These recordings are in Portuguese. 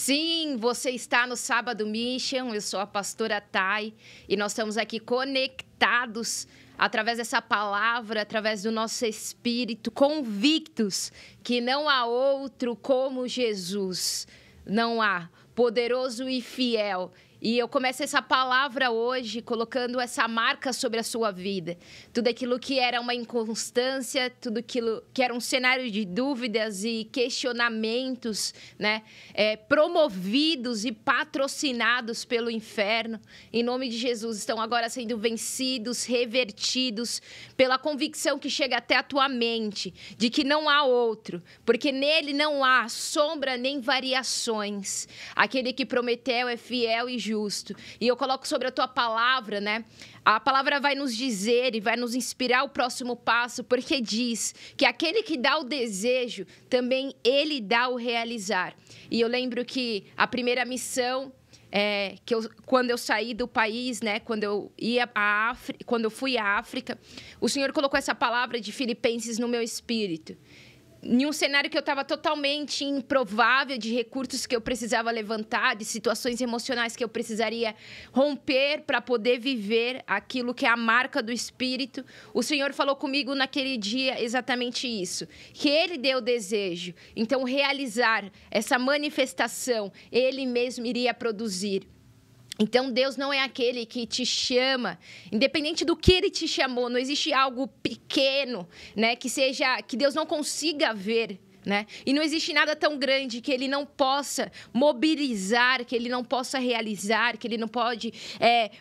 Sim, você está no Sábado Mission, eu sou a pastora Thay e nós estamos aqui conectados através dessa palavra, através do nosso espírito, convictos que não há outro como Jesus, não há, poderoso e fiel. E eu começo essa palavra hoje colocando essa marca sobre a sua vida. Tudo aquilo que era uma inconstância, tudo aquilo que era um cenário de dúvidas e questionamentos, né? Promovidos e patrocinados pelo inferno, em nome de Jesus, estão agora sendo vencidos, revertidos pela convicção que chega até a tua mente, de que não há outro, porque nele não há sombra nem variações. Aquele que prometeu é fiel e justo. E eu coloco sobre a tua palavra, né? A palavra vai nos dizer e vai nos inspirar o próximo passo, porque diz que aquele que dá o desejo, também ele dá o realizar. E eu lembro que a primeira missão, quando eu saí do país, né, quando eu fui à África, o Senhor colocou essa palavra de Filipenses no meu espírito. Em um cenário que eu estava totalmente improvável, de recursos que eu precisava levantar, de situações emocionais que eu precisaria romper para poder viver aquilo que é a marca do Espírito, o Senhor falou comigo naquele dia exatamente isso, que Ele deu o desejo, então realizar essa manifestação, Ele mesmo iria produzir. Então, Deus não é aquele que te chama, independente do que Ele te chamou, não existe algo pequeno, né, que Deus não consiga ver, né? E não existe nada tão grande que Ele não possa mobilizar, que Ele não possa realizar, que Ele não pode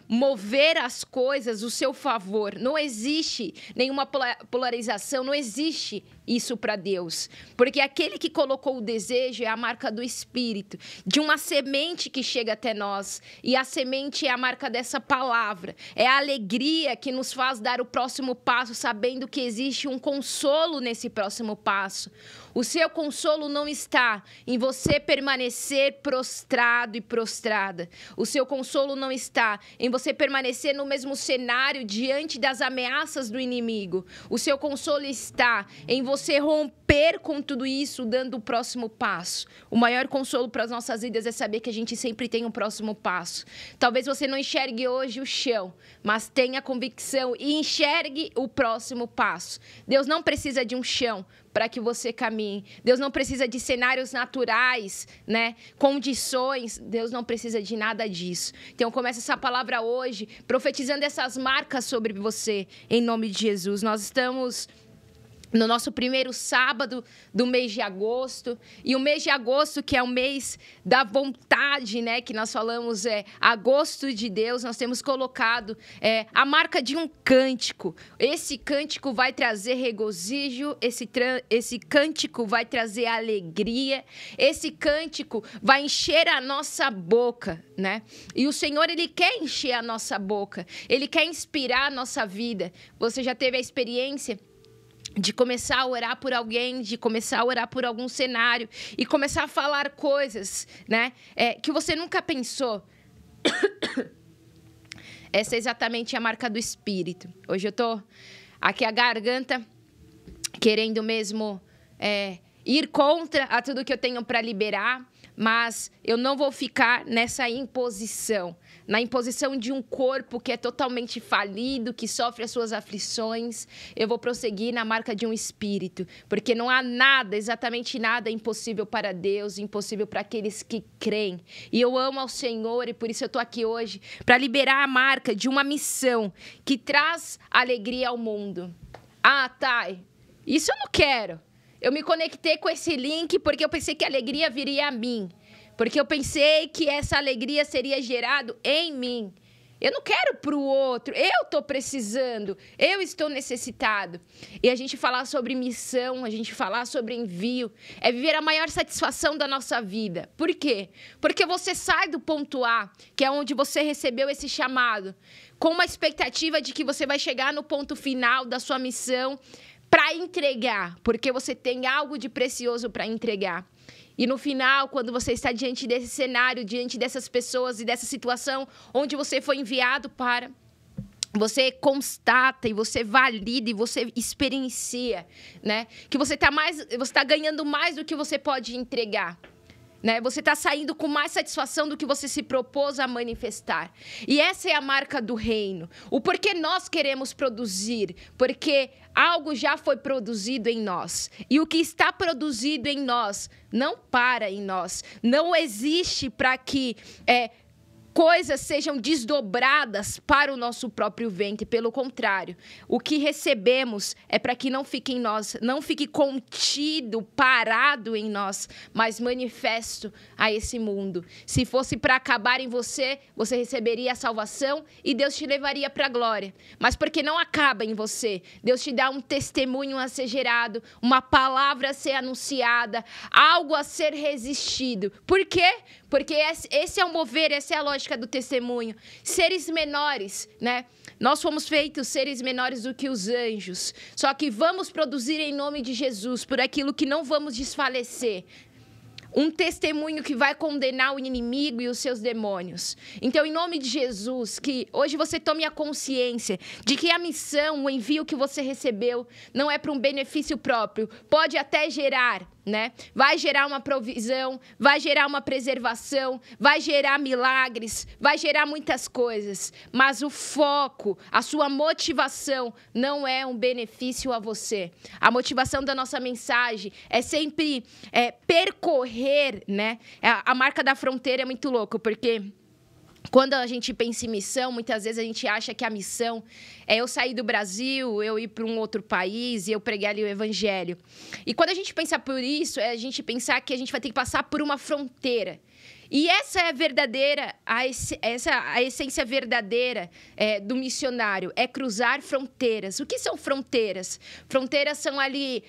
mover as coisas a seu favor. Não existe nenhuma polarização, não existe isso para Deus. Porque aquele que colocou o desejo é a marca do Espírito, de uma semente que chega até nós. E a semente é a marca dessa palavra. É a alegria que nos faz dar o próximo passo, sabendo que existe um consolo nesse próximo passo. O seu consolo não está em você permanecer prostrado e prostrada. O seu consolo não está em você permanecer no mesmo cenário diante das ameaças do inimigo. O seu consolo está em você romper com tudo isso, dando o próximo passo. O maior consolo para as nossas vidas é saber que a gente sempre tem um próximo passo. Talvez você não enxergue hoje o chão, mas tenha convicção e enxergue o próximo passo. Deus não precisa de um chão para que você caminhe. Deus não precisa de cenários naturais, né? Condições. Deus não precisa de nada disso. Então, começa essa palavra hoje, profetizando essas marcas sobre você, em nome de Jesus. Nós estamos no nosso primeiro sábado do mês de agosto. E o mês de agosto, que é o mês da vontade, né? Que nós falamos, agosto de Deus. Nós temos colocado a marca de um cântico. Esse cântico vai trazer regozijo. Esse cântico vai trazer alegria. Esse cântico vai encher a nossa boca, né? E o Senhor, Ele quer encher a nossa boca. Ele quer inspirar a nossa vida. Você já teve a experiência de começar a orar por alguém, de começar a orar por algum cenário e começar a falar coisas, né, que você nunca pensou. Essa é exatamente a marca do Espírito. Hoje eu tô aqui a garganta querendo mesmo ir contra a tudo que eu tenho para liberar, mas eu não vou ficar nessa imposição, na imposição de um corpo que é totalmente falido, que sofre as suas aflições. Eu vou prosseguir na marca de um espírito, porque não há nada, exatamente nada impossível para Deus, impossível para aqueles que creem. E eu amo ao Senhor e por isso eu estou aqui hoje para liberar a marca de uma missão que traz alegria ao mundo. Ah, Thay, isso eu não quero. Eu me conectei com esse link porque eu pensei que a alegria viria a mim. Porque eu pensei que essa alegria seria gerada em mim. Eu não quero para o outro. Eu estou precisando. Eu estou necessitado. E a gente falar sobre missão, a gente falar sobre envio, é viver a maior satisfação da nossa vida. Por quê? Porque você sai do ponto A, que é onde você recebeu esse chamado, com uma expectativa de que você vai chegar no ponto final da sua missão, para entregar, porque você tem algo de precioso para entregar. E no final, quando você está diante desse cenário, diante dessas pessoas e dessa situação onde você foi enviado para, você constata e você valida e você experiencia, né? Que você tá ganhando mais do que você pode entregar. né? Você está saindo com mais satisfação do que você se propôs a manifestar. E essa é a marca do reino. O porquê nós queremos produzir? Porque algo já foi produzido em nós. E o que está produzido em nós não para em nós. Não existe para que coisas sejam desdobradas para o nosso próprio ventre. Pelo contrário, o que recebemos é para que não fique em nós, não fique contido, parado em nós, mas manifesto a esse mundo. Se fosse para acabar em você, você receberia a salvação e Deus te levaria para a glória. Mas porque não acaba em você, Deus te dá um testemunho a ser gerado, uma palavra a ser anunciada, algo a ser resistido. Por quê? Porque esse é o mover, essa é a lógica do testemunho. Seres menores, né? Nós fomos feitos seres menores do que os anjos. Só que vamos produzir em nome de Jesus, por aquilo que não vamos desfalecer. Um testemunho que vai condenar o inimigo e os seus demônios. Então, em nome de Jesus, que hoje você tome a consciência de que a missão, o envio que você recebeu, não é para um benefício próprio. Pode até gerar, né? Vai gerar uma provisão, vai gerar uma preservação, vai gerar milagres, vai gerar muitas coisas. Mas o foco, a sua motivação não é um benefício a você. A motivação da nossa mensagem é sempre percorrer, né? A marca da fronteira é muito louco, porque quando a gente pensa em missão, muitas vezes a gente acha que a missão é eu sair do Brasil, eu ir para um outro país e eu pregar ali o evangelho. E quando a gente pensa por isso, é a gente pensar que a gente vai ter que passar por uma fronteira. E essa é a verdadeira, a essência verdadeira do missionário, é cruzar fronteiras. O que são fronteiras? Fronteiras são ali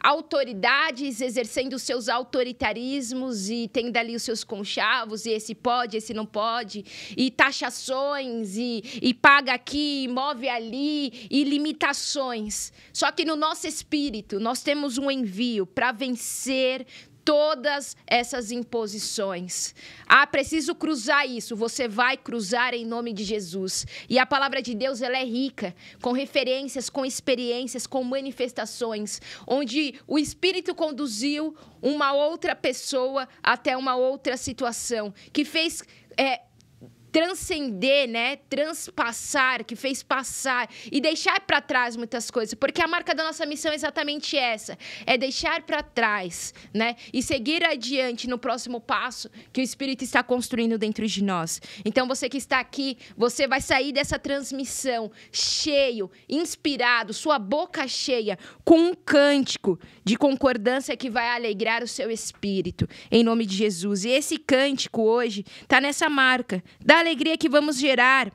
autoridades exercendo os seus autoritarismos e tendo ali os seus conchavos, e esse pode, esse não pode, e taxações, e paga aqui, move ali, e limitações. Só que no nosso espírito, nós temos um envio para vencer todas essas imposições. Preciso cruzar isso. Você vai cruzar em nome de Jesus. E a palavra de Deus, ela é rica, com referências, com experiências, com manifestações, onde o Espírito conduziu uma outra pessoa até uma outra situação, que fez transcender, né? Transpassar, que fez passar e deixar para trás muitas coisas, porque a marca da nossa missão é exatamente essa, é deixar para trás, né? E seguir adiante no próximo passo que o Espírito está construindo dentro de nós. Então, você que está aqui, você vai sair dessa transmissão cheio, inspirado, sua boca cheia, com um cântico de concordância que vai alegrar o seu espírito, em nome de Jesus. E esse cântico hoje está nessa marca da alegria que vamos gerar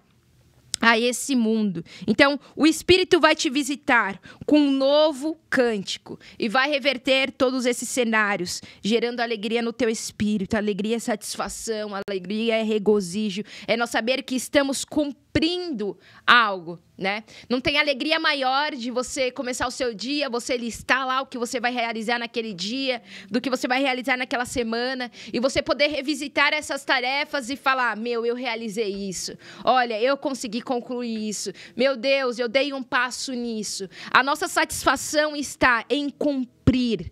a esse mundo. Então, o Espírito vai te visitar com um novo cântico e vai reverter todos esses cenários, gerando alegria no teu espírito. Alegria é satisfação, alegria é regozijo, é nós saber que estamos cumprindo algo, né? Não tem alegria maior de você começar o seu dia, você listar lá o que você vai realizar naquele dia, do que você vai realizar naquela semana, e você poder revisitar essas tarefas e falar, eu realizei isso. Olha, eu consegui concluir isso. Meu Deus, eu dei um passo nisso. A nossa satisfação está em cumprir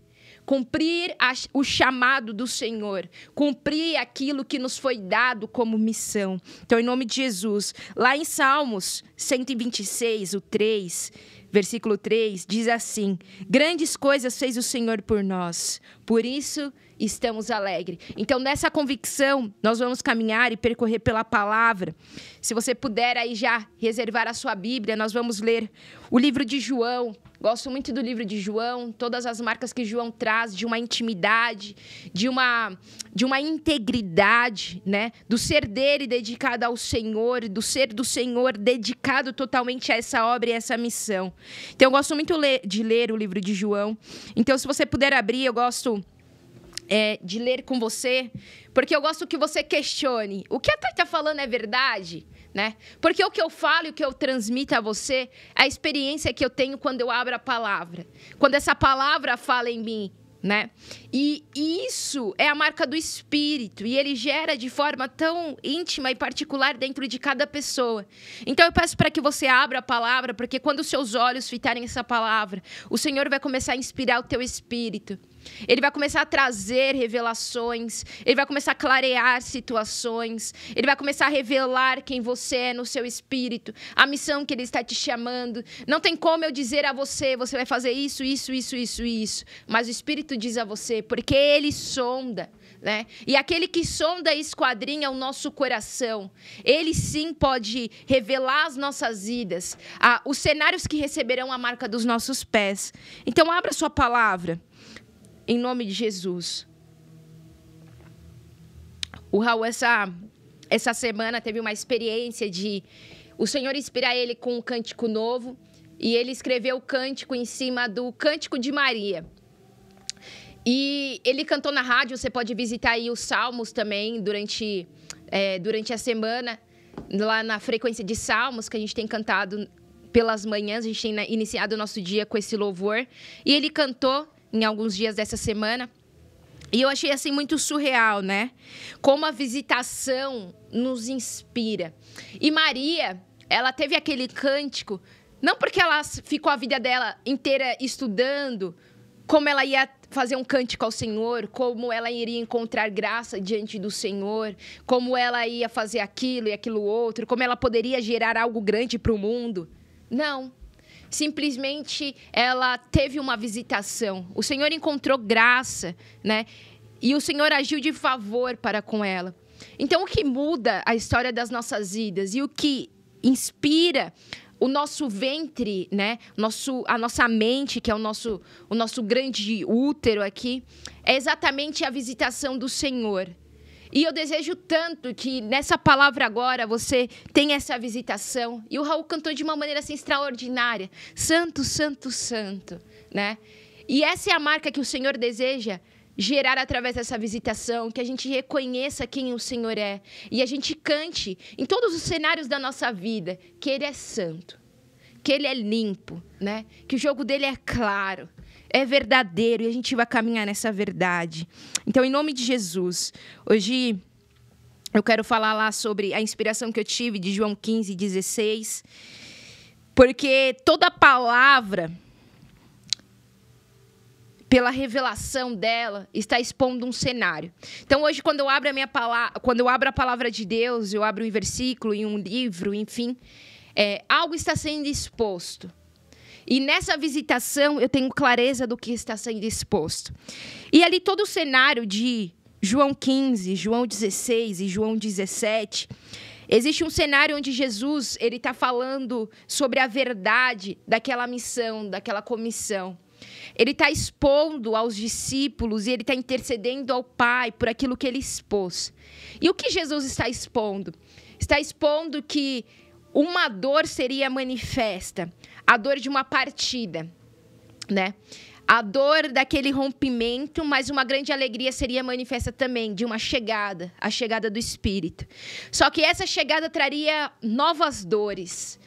o chamado do Senhor, cumprir aquilo que nos foi dado como missão. Então, em nome de Jesus, lá em Salmos 126, o 3, versículo 3, diz assim: grandes coisas fez o Senhor por nós, por isso estamos alegres. Então, nessa convicção, nós vamos caminhar e percorrer pela palavra. Se você puder aí já reservar a sua Bíblia, nós vamos ler o livro de João. Gosto muito do livro de João, todas as marcas que João traz, de uma intimidade, de uma integridade, né? Do ser dele dedicado ao Senhor, do ser do Senhor dedicado totalmente a essa obra e a essa missão. Então, eu gosto muito de ler o livro de João. Então, se você puder abrir, eu gosto de ler com você, porque eu gosto que você questione. O que a Thay está falando é verdade? Né? Porque o que eu falo e o que eu transmito a você é a experiência que eu tenho quando eu abro a palavra. Quando essa palavra fala em mim, né? E isso é a marca do Espírito. E ele gera de forma tão íntima e particular dentro de cada pessoa. Então eu peço para que você abra a palavra, porque quando os seus olhos fitarem essa palavra, o Senhor vai começar a inspirar o teu espírito. Ele vai começar a trazer revelações. Ele vai começar a clarear situações. Ele vai começar a revelar quem você é no seu espírito. A missão que Ele está te chamando. Não tem como eu dizer a você, você vai fazer isso, isso, isso, isso, isso. Mas o Espírito diz a você, porque Ele sonda. Né? E aquele que sonda e esquadrinha o nosso coração, ele sim pode revelar as nossas vidas, os cenários que receberão a marca dos nossos pés. Então, abra sua palavra, em nome de Jesus. O Raul, essa semana, teve uma experiência de o Senhor inspirar ele com um cântico novo, e ele escreveu o cântico em cima do Cântico de Maria. E ele cantou na rádio, você pode visitar aí os Salmos também durante a semana, lá na frequência de Salmos, que a gente tem cantado pelas manhãs, a gente tem iniciado o nosso dia com esse louvor. E ele cantou em alguns dias dessa semana, e eu achei assim muito surreal, né? Como a visitação nos inspira. E Maria, ela teve aquele cântico, não porque ela ficou a vida dela inteira estudando, como ela ia fazer um cântico ao Senhor, como ela iria encontrar graça diante do Senhor, como ela ia fazer aquilo e aquilo outro, como ela poderia gerar algo grande para o mundo. Não. Simplesmente ela teve uma visitação. O Senhor encontrou graça, né? E o Senhor agiu de favor para com ela. Então, o que muda a história das nossas vidas e o que inspira o nosso ventre, né? A nossa mente, que é o nosso grande útero aqui, é exatamente a visitação do Senhor. E eu desejo tanto que nessa palavra agora você tenha essa visitação. E o Raul cantou de uma maneira assim extraordinária. Santo, santo, santo, né? E essa é a marca que o Senhor deseja gerar através dessa visitação, que a gente reconheça quem o Senhor é e a gente cante em todos os cenários da nossa vida que Ele é santo, que Ele é limpo, né? Que o jogo dele é claro, é verdadeiro e a gente vai caminhar nessa verdade. Então, em nome de Jesus, hoje eu quero falar lá sobre a inspiração que eu tive de João 15:16, porque toda palavra, pela revelação dela, está expondo um cenário. Então, hoje, quando eu abro a palavra de Deus, eu abro um versículo em um livro, enfim, algo está sendo exposto. E nessa visitação, eu tenho clareza do que está sendo exposto. E ali, todo o cenário de João 15, João 16 e João 17, existe um cenário onde Jesus está falando sobre a verdade daquela missão, daquela comissão. Ele está expondo aos discípulos e ele está intercedendo ao Pai por aquilo que ele expôs. E o que Jesus está expondo? Está expondo que uma dor seria manifesta, a dor de uma partida, né? A dor daquele rompimento, mas uma grande alegria seria manifesta também, de uma chegada, a chegada do Espírito. Só que essa chegada traria novas dores.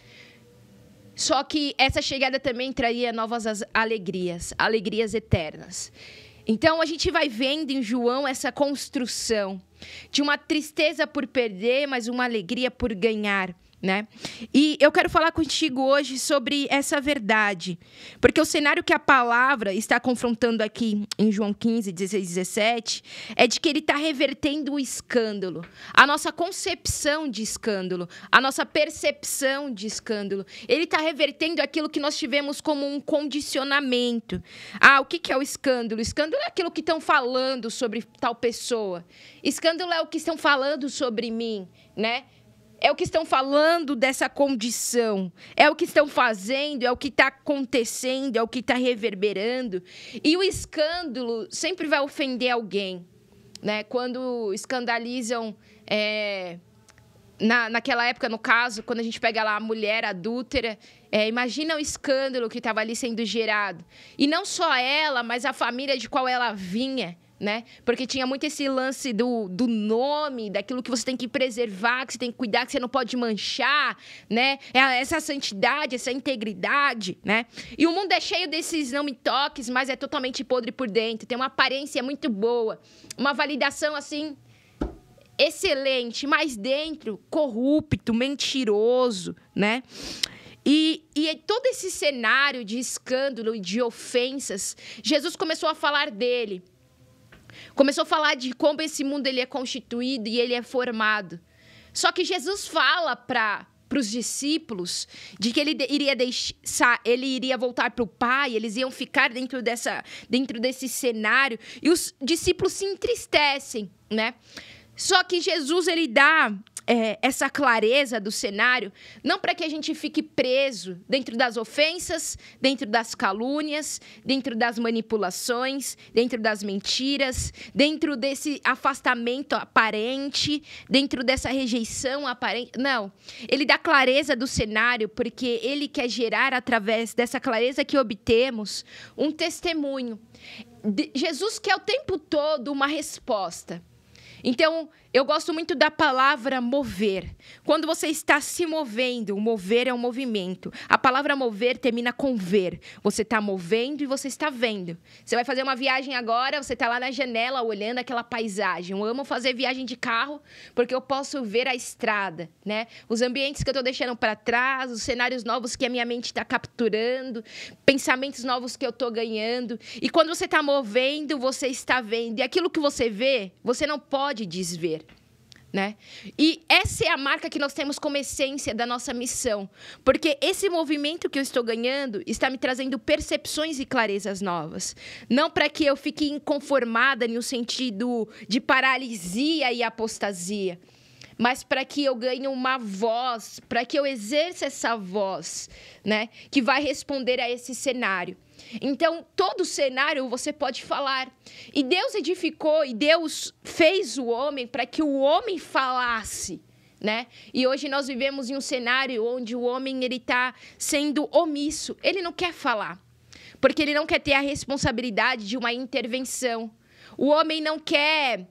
Só que essa chegada também traria novas alegrias, alegrias eternas. Então, a gente vai vendo em João essa construção de uma tristeza por perder, mas uma alegria por ganhar, né? E eu quero falar contigo hoje sobre essa verdade, porque o cenário que a palavra está confrontando aqui em João 15, 16, 17, é de que ele está revertendo o escândalo, a nossa concepção de escândalo, a nossa percepção de escândalo. Ele está revertendo aquilo que nós tivemos como um condicionamento. O que é o escândalo? O escândalo é aquilo que estão falando sobre tal pessoa. Escândalo é o que estão falando sobre mim, né? É o que estão falando dessa condição, é o que estão fazendo, é o que está acontecendo, é o que está reverberando. E o escândalo sempre vai ofender alguém, né? Quando escandalizam, naquela época, no caso, quando a gente pega lá a mulher adúltera, imagina o escândalo que estava ali sendo gerado. E não só ela, mas a família de qual ela vinha, né? Porque tinha muito esse lance do nome, daquilo que você tem que preservar, que você tem que cuidar, que você não pode manchar, né? Essa santidade, essa integridade, né? E o mundo é cheio desses não me toques, mas é totalmente podre por dentro. Tem uma aparência muito boa, uma validação assim excelente, mas dentro corrupto, mentiroso, né? E todo esse cenário de escândalo e de ofensas, Jesus começou a falar dele. Começou a falar de como esse mundo ele é constituído e ele é formado. Só que Jesus fala para os discípulos de que ele iria voltar para o Pai, eles iam ficar dentro desse cenário, e os discípulos se entristecem, né? Só que Jesus, ele dá essa clareza do cenário, não para que a gente fique preso dentro das ofensas, dentro das calúnias, dentro das manipulações, dentro das mentiras, dentro desse afastamento aparente, dentro dessa rejeição aparente. Não, ele dá clareza do cenário porque ele quer gerar, através dessa clareza que obtemos, um testemunho. Jesus quer o tempo todo uma resposta. Então, eu gosto muito da palavra mover. Quando você está se movendo, o mover é um movimento. A palavra mover termina com ver. Você está movendo e você está vendo. Você vai fazer uma viagem agora, você está lá na janela olhando aquela paisagem. Eu amo fazer viagem de carro porque eu posso ver a estrada, né? Os ambientes que eu estou deixando para trás, os cenários novos que a minha mente está capturando, pensamentos novos que eu estou ganhando. E quando você está movendo, você está vendo. E aquilo que você vê, você não pode desver. Né? E essa é a marca que nós temos como essência da nossa missão, porque esse movimento que eu estou ganhando está me trazendo percepções e clarezas novas, não para que eu fique inconformada no sentido de paralisia e apostasia, mas para que eu ganhe uma voz, para que eu exerça essa voz, né, que vai responder a esse cenário. Então, todo cenário você pode falar. E Deus edificou, e Deus fez o homem para que o homem falasse, né? E hoje nós vivemos em um cenário onde o homem está sendo omisso. Ele não quer falar, porque ele não quer ter a responsabilidade de uma intervenção. O homem não quer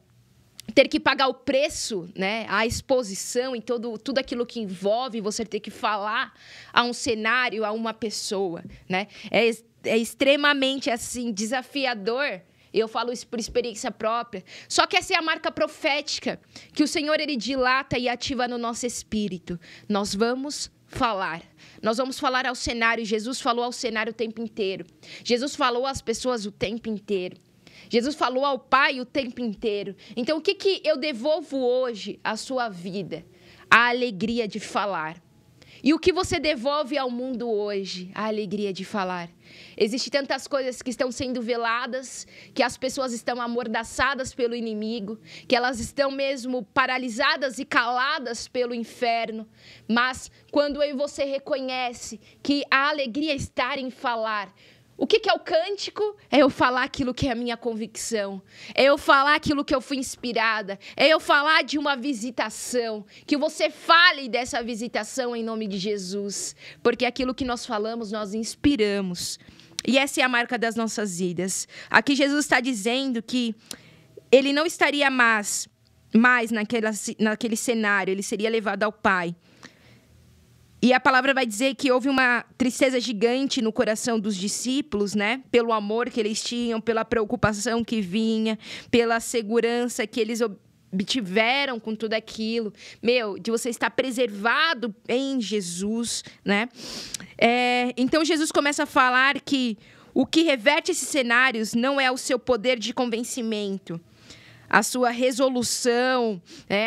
ter que pagar o preço, né, a exposição e tudo aquilo que envolve você ter que falar a um cenário, a uma pessoa, né? É extremamente, assim, desafiador. Eu falo isso por experiência própria. Só que essa é a marca profética que o Senhor, ele dilata e ativa no nosso espírito. Nós vamos falar. Nós vamos falar ao cenário. Jesus falou ao cenário o tempo inteiro. Jesus falou às pessoas o tempo inteiro. Jesus falou ao Pai o tempo inteiro. Então, o que eu devolvo hoje à sua vida? A alegria de falar. E o que você devolve ao mundo hoje? A alegria de falar. Existem tantas coisas que estão sendo veladas, que as pessoas estão amordaçadas pelo inimigo, que elas estão mesmo paralisadas e caladas pelo inferno. Mas quando eu e você reconhece que a alegria está em falar, o que é o cântico? É eu falar aquilo que é a minha convicção. É eu falar aquilo que eu fui inspirada. É eu falar de uma visitação. Que você fale dessa visitação em nome de Jesus. Porque aquilo que nós falamos, nós inspiramos. E essa é a marca das nossas vidas. Aqui Jesus está dizendo que ele não estaria mais naquele cenário. Ele seria levado ao Pai. E a palavra vai dizer que houve uma tristeza gigante no coração dos discípulos, né? Pelo amor que eles tinham, pela preocupação que vinha, pela segurança que eles obtiveram com tudo aquilo. De você estar preservado em Jesus, né? Então, Jesus começa a falar que o que reverte esses cenários não é o seu poder de convencimento, a sua resolução,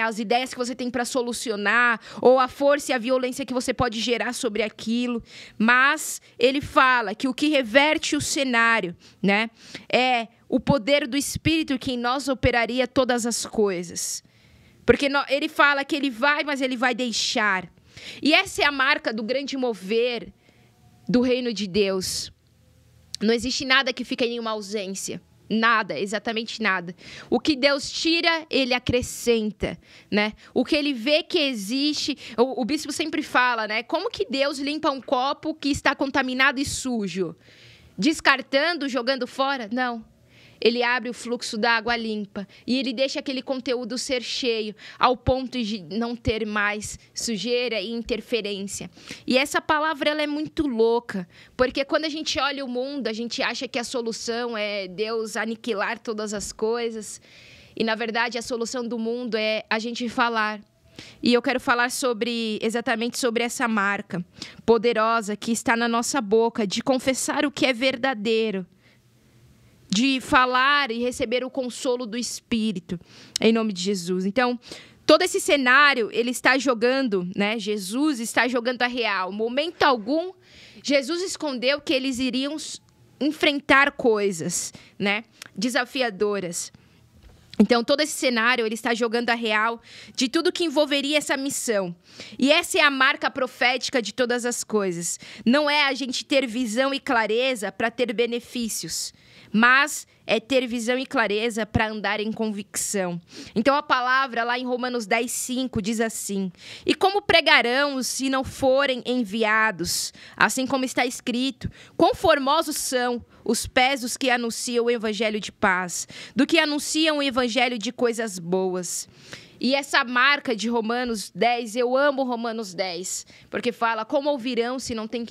as ideias que você tem para solucionar, ou a força e a violência que você pode gerar sobre aquilo. Mas ele fala que o que reverte o cenário, né, é o poder do Espírito que em nós operaria todas as coisas. Porque ele fala que ele vai, mas ele vai deixar. E essa é a marca do grande mover do reino de Deus. Não existe nada que fica em uma ausência. Nada, exatamente nada. O que Deus tira, ele acrescenta, né? O que ele vê que existe, o bispo sempre fala, né? Como que Deus limpa um copo que está contaminado e sujo? Descartando, jogando fora? Não. Ele abre o fluxo da água limpa e ele deixa aquele conteúdo ser cheio ao ponto de não ter mais sujeira e interferência. E essa palavra ela é muito louca, porque quando a gente olha o mundo, a gente acha que a solução é Deus aniquilar todas as coisas. E, na verdade, a solução do mundo é a gente falar. E eu quero falar exatamente sobre essa marca poderosa que está na nossa boca, de confessar o que é verdadeiro, de falar e receber o consolo do Espírito, em nome de Jesus. Então, todo esse cenário, ele está jogando, né? Jesus está jogando a real. Momento algum, Jesus escondeu que eles iriam enfrentar coisas, né, desafiadoras. Então, todo esse cenário, ele está jogando a real de tudo que envolveria essa missão. E essa é a marca profética de todas as coisas. Não é a gente ter visão e clareza para ter benefícios, mas é ter visão e clareza para andar em convicção. Então, a palavra lá em Romanos 10:5 diz assim: e como pregarão se não forem enviados? Assim como está escrito, quão formosos são os pés dos que anunciam o evangelho de paz, do que anunciam o evangelho de coisas boas. E essa marca de Romanos 10, eu amo Romanos 10, porque fala, como ouvirão se não tem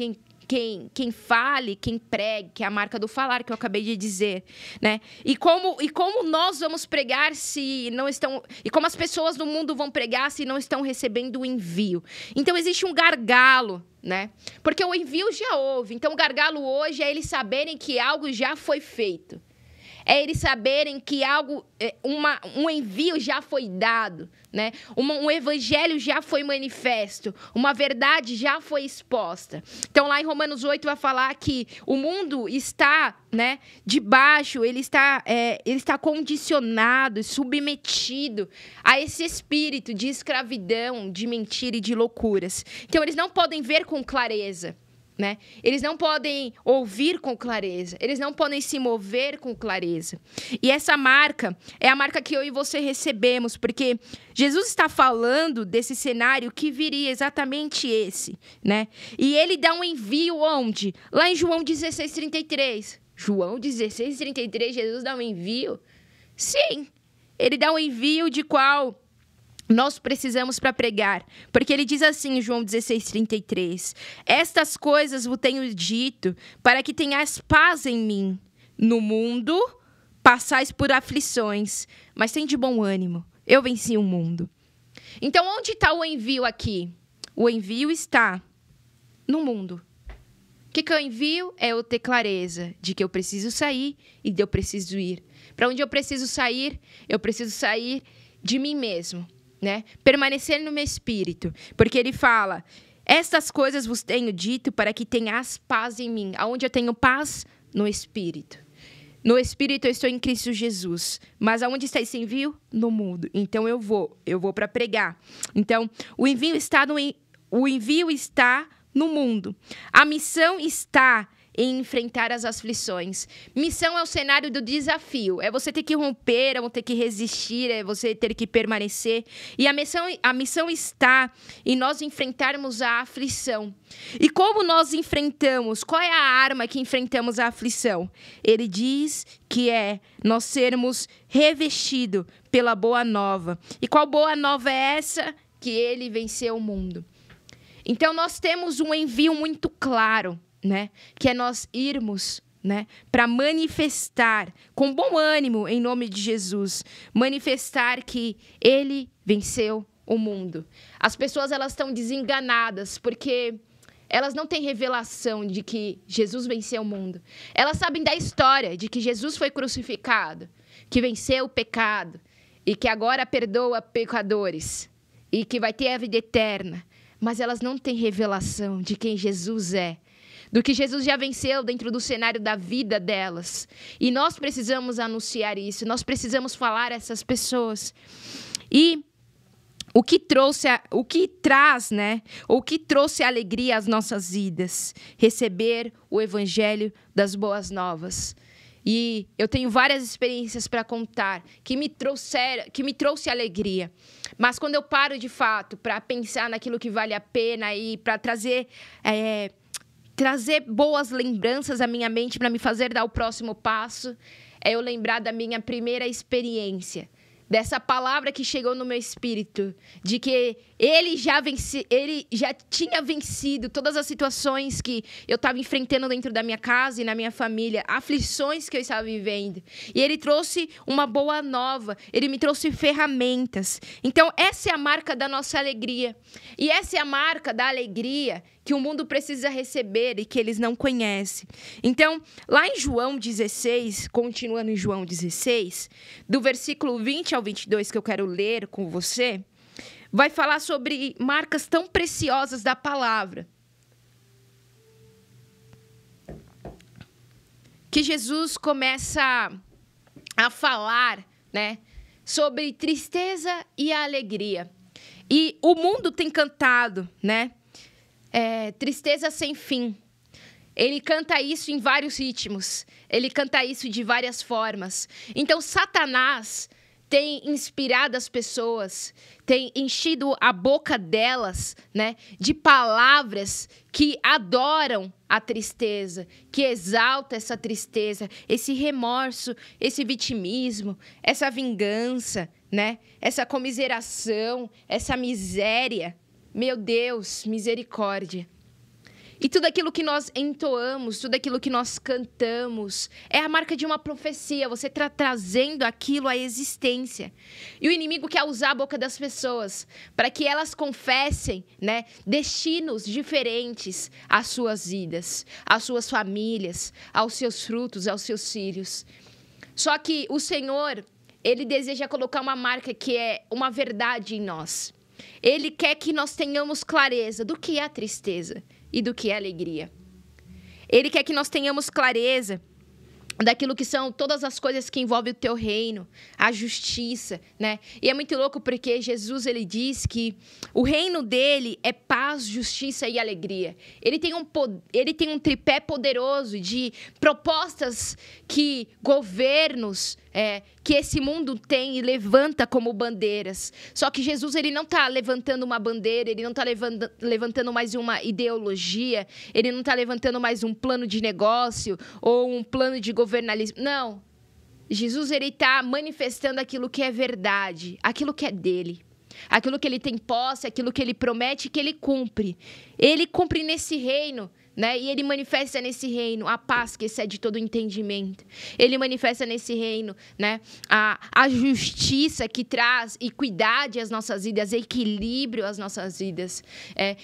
quem fale, quem pregue, que é a marca do falar que eu acabei de dizer, né? E como nós vamos pregar se não estão... E como as pessoas do mundo vão pregar se não estão recebendo o envio. Então, existe um gargalo, né? Porque o envio já houve. Então, o gargalo hoje é eles saberem que algo já foi feito. É eles saberem que um envio já foi dado, né? Um evangelho já foi manifesto, uma verdade já foi exposta. Então, lá em Romanos 8 vai falar que o mundo está, né, debaixo, ele está condicionado, submetido a esse espírito de escravidão, de mentira e de loucuras. Então, eles não podem ver com clareza, né? Eles não podem ouvir com clareza, eles não podem se mover com clareza. E essa marca é a marca que eu e você recebemos, porque Jesus está falando desse cenário que viria exatamente esse, né? E ele dá um envio onde? Lá em João 16:33. João 16:33, Jesus dá um envio? Sim, ele dá um envio de qual nós precisamos para pregar, porque ele diz assim em João 16:33, estas coisas vos tenho dito, para que tenhais paz em mim. No mundo passais por aflições, mas tem de bom ânimo, eu venci o mundo. Então, onde está o envio aqui? O envio está no mundo. O que eu envio é eu ter clareza de que eu preciso sair e de eu preciso ir. Para onde eu preciso sair de mim mesmo, né? Permanecer no meu espírito, porque ele fala, estas coisas vos tenho dito para que tenhas paz em mim. Aonde eu tenho paz? No espírito. No espírito eu estou em Cristo Jesus, mas aonde está esse envio? No mundo. Então eu vou para pregar. Então o envio está no mundo. A missão está em enfrentar as aflições. Missão é o cenário do desafio. É você ter que romper, é você ter que resistir, é você ter que permanecer. E a missão está em nós enfrentarmos a aflição. E como nós enfrentamos? Qual é a arma que enfrentamos a aflição? Ele diz que é nós sermos revestidos pela boa nova. E qual boa nova é essa? Que ele venceu o mundo. Então, nós temos um envio muito claro, né? Que é nós irmos, né, para manifestar com bom ânimo em nome de Jesus, manifestar que ele venceu o mundo. As pessoas elas estão desenganadas porque elas não têm revelação de que Jesus venceu o mundo. Elas sabem da história de que Jesus foi crucificado, que venceu o pecado e que agora perdoa pecadores e que vai ter a vida eterna, mas elas não têm revelação de quem Jesus é, do que Jesus já venceu dentro do cenário da vida delas. E nós precisamos anunciar isso, nós precisamos falar a essas pessoas. E o que trouxe alegria às nossas vidas? Receber o evangelho das boas novas. E eu tenho várias experiências para contar que me trouxe alegria. Mas quando eu paro de fato para pensar naquilo que vale a pena e para trazer boas lembranças à minha mente para me fazer dar o próximo passo, é eu lembrar da minha primeira experiência dessa palavra que chegou no meu espírito, de que ele já tinha vencido todas as situações que eu estava enfrentando dentro da minha casa e na minha família, aflições que eu estava vivendo. E ele trouxe uma boa nova, ele me trouxe ferramentas. Então, essa é a marca da nossa alegria. E essa é a marca da alegria que o mundo precisa receber e que eles não conhecem. Então, lá em João 16, continuando em João 16, do versículo 20 ao 22, que eu quero ler com você, vai falar sobre marcas tão preciosas da palavra. Que Jesus começa a falar, né, sobre tristeza e a alegria. E o mundo tem cantado, né? Tristeza sem fim. Ele canta isso em vários ritmos. Ele canta isso de várias formas. Então, Satanás tem inspirado as pessoas, tem enchido a boca delas, né, de palavras que adoram a tristeza, que exalta essa tristeza, esse remorso, esse vitimismo, essa vingança, né, essa comiseração, essa miséria. Meu Deus, misericórdia. E tudo aquilo que nós entoamos, tudo aquilo que nós cantamos, é a marca de uma profecia. Você está trazendo aquilo à existência. E o inimigo quer usar a boca das pessoas para que elas confessem, né, destinos diferentes às suas vidas, às suas famílias, aos seus frutos, aos seus filhos. Só que o Senhor, Ele deseja colocar uma marca que é uma verdade em nós. Ele quer que nós tenhamos clareza do que é a tristeza e do que é a alegria. Ele quer que nós tenhamos clareza daquilo que são todas as coisas que envolvem o teu reino, a justiça, né? E é muito louco porque Jesus, ele diz que o reino dele é paz, justiça e alegria. Ele tem um tripé poderoso de propostas que governos, que esse mundo tem e levanta como bandeiras. Só que Jesus, ele não está levantando uma bandeira, ele não está levantando mais uma ideologia, ele não está levantando mais um plano de negócio ou um plano de governalismo. Não. Jesus, ele está manifestando aquilo que é verdade, aquilo que é dele. Aquilo que ele tem posse, aquilo que ele promete, que ele cumpre. Ele cumpre nesse reino, né? E ele manifesta nesse reino a paz que excede todo entendimento. Ele manifesta nesse reino, né, a justiça que traz equidade às nossas vidas, equilíbrio às nossas vidas.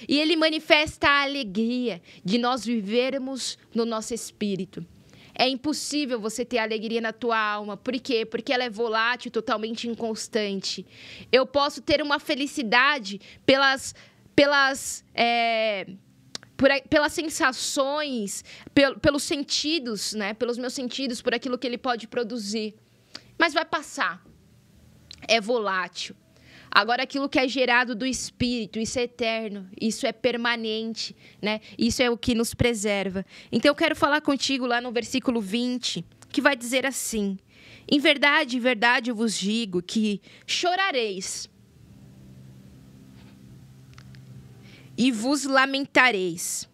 E ele manifesta a alegria de nós vivermos no nosso espírito. É impossível você ter alegria na tua alma. Por quê? Porque ela é volátil, totalmente inconstante. Eu posso ter uma felicidade pelas sensações, pelos sentidos, né? Pelos meus sentidos, por aquilo que ele pode produzir. Mas vai passar. É volátil. Agora, aquilo que é gerado do Espírito, isso é eterno, isso é permanente, né? Isso é o que nos preserva. Então, eu quero falar contigo lá no versículo 20, que vai dizer assim: em verdade, eu vos digo que chorareis e vos lamentareis,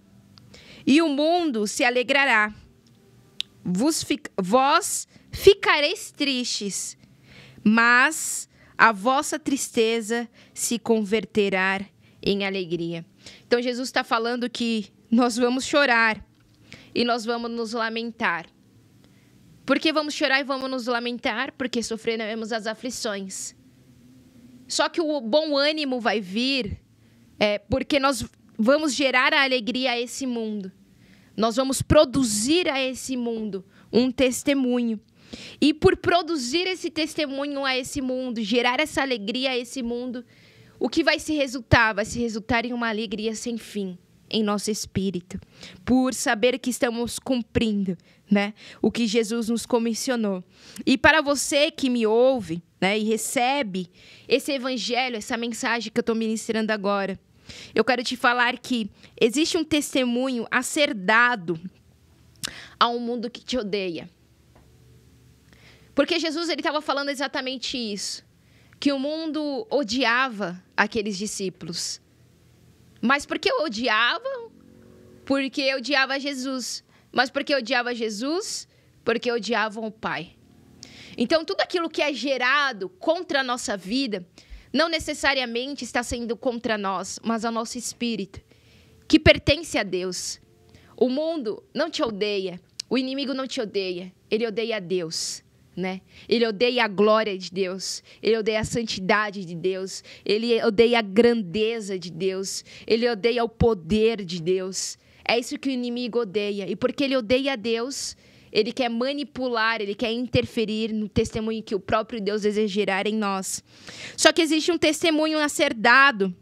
e o mundo se alegrará. Vós ficareis tristes, mas a vossa tristeza se converterá em alegria. Então, Jesus está falando que nós vamos chorar e nós vamos nos lamentar. Por que vamos chorar e vamos nos lamentar? Porque sofreremos as aflições. Só que o bom ânimo vai vir porque nós vamos gerar a alegria a esse mundo. Nós vamos produzir a esse mundo um testemunho. E por produzir esse testemunho a esse mundo, gerar essa alegria a esse mundo, o que vai se resultar? Vai se resultar em uma alegria sem fim em nosso espírito. Por saber que estamos cumprindo, né, o que Jesus nos comissionou. E para você que me ouve, né, e recebe esse evangelho, essa mensagem que eu estou ministrando agora, eu quero te falar que existe um testemunho a ser dado a um mundo que te odeia. Porque Jesus, ele estava falando exatamente isso, que o mundo odiava aqueles discípulos. Mas por que odiavam? Porque odiava Jesus. Mas por que odiava Jesus? Porque odiavam o Pai. Então, tudo aquilo que é gerado contra a nossa vida, não necessariamente está sendo contra nós, mas ao nosso espírito, que pertence a Deus. O mundo não te odeia, o inimigo não te odeia, ele odeia a Deus, né? Ele odeia a glória de Deus, ele odeia a santidade de Deus, ele odeia a grandeza de Deus, ele odeia o poder de Deus. É isso que o inimigo odeia. E porque ele odeia a Deus, ele quer manipular, ele quer interferir no testemunho que o próprio Deus deseja gerar em nós. Só que existe um testemunho a ser dado